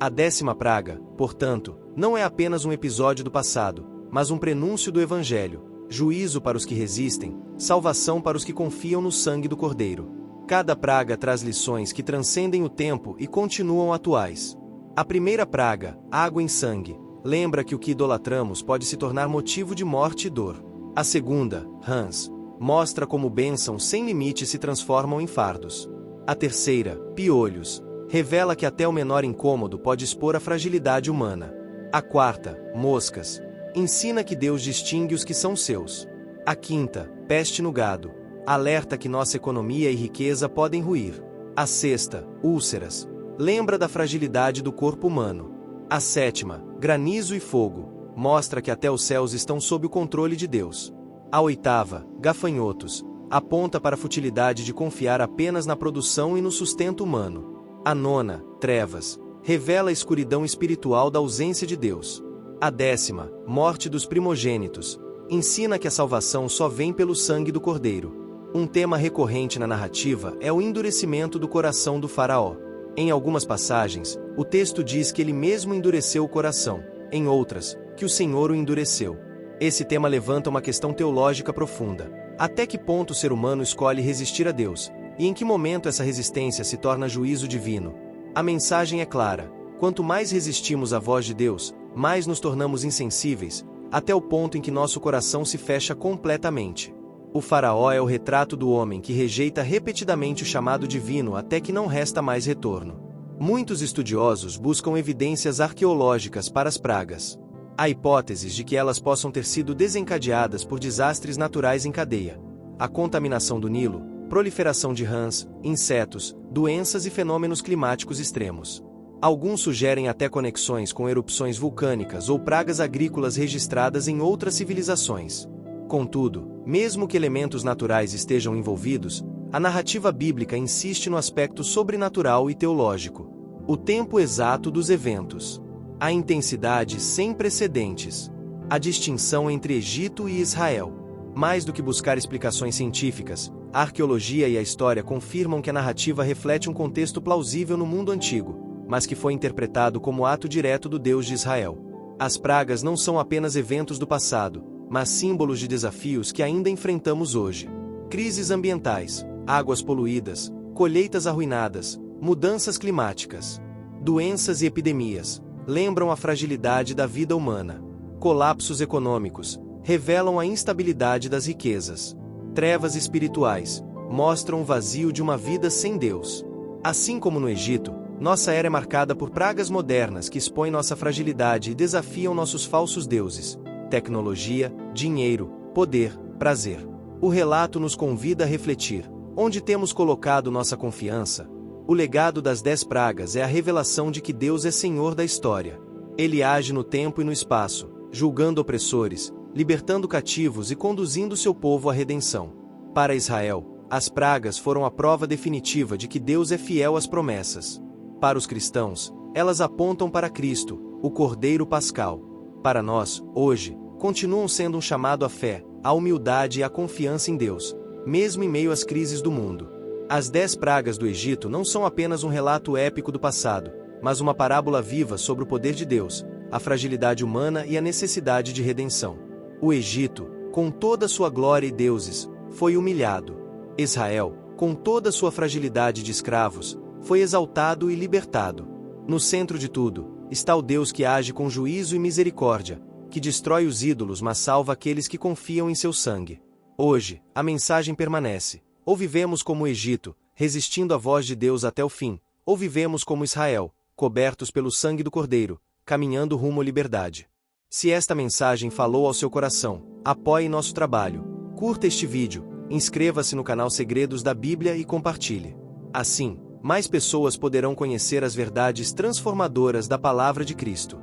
A 10ª praga, portanto, não é apenas um episódio do passado, mas um prenúncio do Evangelho, juízo para os que resistem, salvação para os que confiam no sangue do Cordeiro. Cada praga traz lições que transcendem o tempo e continuam atuais. A primeira praga, água em sangue, lembra que o que idolatramos pode se tornar motivo de morte e dor. A segunda, rãs, mostra como bênçãos sem limite se transformam em fardos. A terceira, piolhos, revela que até o menor incômodo pode expor a fragilidade humana. A quarta, moscas, ensina que Deus distingue os que são seus. A quinta, peste no gado, alerta que nossa economia e riqueza podem ruir. A sexta, úlceras, lembra da fragilidade do corpo humano. A sétima, granizo e fogo, mostra que até os céus estão sob o controle de Deus. A oitava, gafanhotos, aponta para a futilidade de confiar apenas na produção e no sustento humano. A nona, trevas, revela a escuridão espiritual da ausência de Deus. A 10ª, morte dos primogênitos, ensina que a salvação só vem pelo sangue do Cordeiro. Um tema recorrente na narrativa é o endurecimento do coração do faraó. Em algumas passagens, o texto diz que ele mesmo endureceu o coração, em outras, que o Senhor o endureceu. Esse tema levanta uma questão teológica profunda. Até que ponto o ser humano escolhe resistir a Deus, e em que momento essa resistência se torna juízo divino? A mensagem é clara: quanto mais resistimos à voz de Deus, mais nos tornamos insensíveis, até o ponto em que nosso coração se fecha completamente. O faraó é o retrato do homem que rejeita repetidamente o chamado divino até que não resta mais retorno. Muitos estudiosos buscam evidências arqueológicas para as pragas. Há hipóteses de que elas possam ter sido desencadeadas por desastres naturais em cadeia. A contaminação do Nilo, proliferação de rãs, insetos, doenças e fenômenos climáticos extremos. Alguns sugerem até conexões com erupções vulcânicas ou pragas agrícolas registradas em outras civilizações. Contudo, mesmo que elementos naturais estejam envolvidos, a narrativa bíblica insiste no aspecto sobrenatural e teológico. O tempo exato dos eventos. A intensidade sem precedentes. A distinção entre Egito e Israel. Mais do que buscar explicações científicas, a arqueologia e a história confirmam que a narrativa reflete um contexto plausível no mundo antigo, mas que foi interpretado como ato direto do Deus de Israel. As pragas não são apenas eventos do passado, mas símbolos de desafios que ainda enfrentamos hoje. Crises ambientais, águas poluídas, colheitas arruinadas, mudanças climáticas, doenças e epidemias, lembram a fragilidade da vida humana. Colapsos econômicos, revelam a instabilidade das riquezas. Trevas espirituais, mostram o vazio de uma vida sem Deus. Assim como no Egito, nossa era é marcada por pragas modernas que expõem nossa fragilidade e desafiam nossos falsos deuses. Tecnologia, dinheiro, poder, prazer. O relato nos convida a refletir: onde temos colocado nossa confiança? O legado das 10 pragas é a revelação de que Deus é Senhor da história. Ele age no tempo e no espaço, julgando opressores, libertando cativos e conduzindo seu povo à redenção. Para Israel, as pragas foram a prova definitiva de que Deus é fiel às promessas. Para os cristãos, elas apontam para Cristo, o Cordeiro Pascal. Para nós, hoje, continuam sendo um chamado à fé, à humildade e à confiança em Deus, mesmo em meio às crises do mundo. As 10 pragas do Egito não são apenas um relato épico do passado, mas uma parábola viva sobre o poder de Deus, a fragilidade humana e a necessidade de redenção. O Egito, com toda sua glória e deuses, foi humilhado. Israel, com toda sua fragilidade de escravos, foi exaltado e libertado. No centro de tudo, está o Deus que age com juízo e misericórdia, que destrói os ídolos mas salva aqueles que confiam em seu sangue. Hoje, a mensagem permanece. Ou vivemos como o Egito, resistindo à voz de Deus até o fim, ou vivemos como Israel, cobertos pelo sangue do Cordeiro, caminhando rumo à liberdade. Se esta mensagem falou ao seu coração, apoie nosso trabalho, curta este vídeo, inscreva-se no canal Segredos da Bíblia e compartilhe. Assim, mais pessoas poderão conhecer as verdades transformadoras da Palavra de Cristo.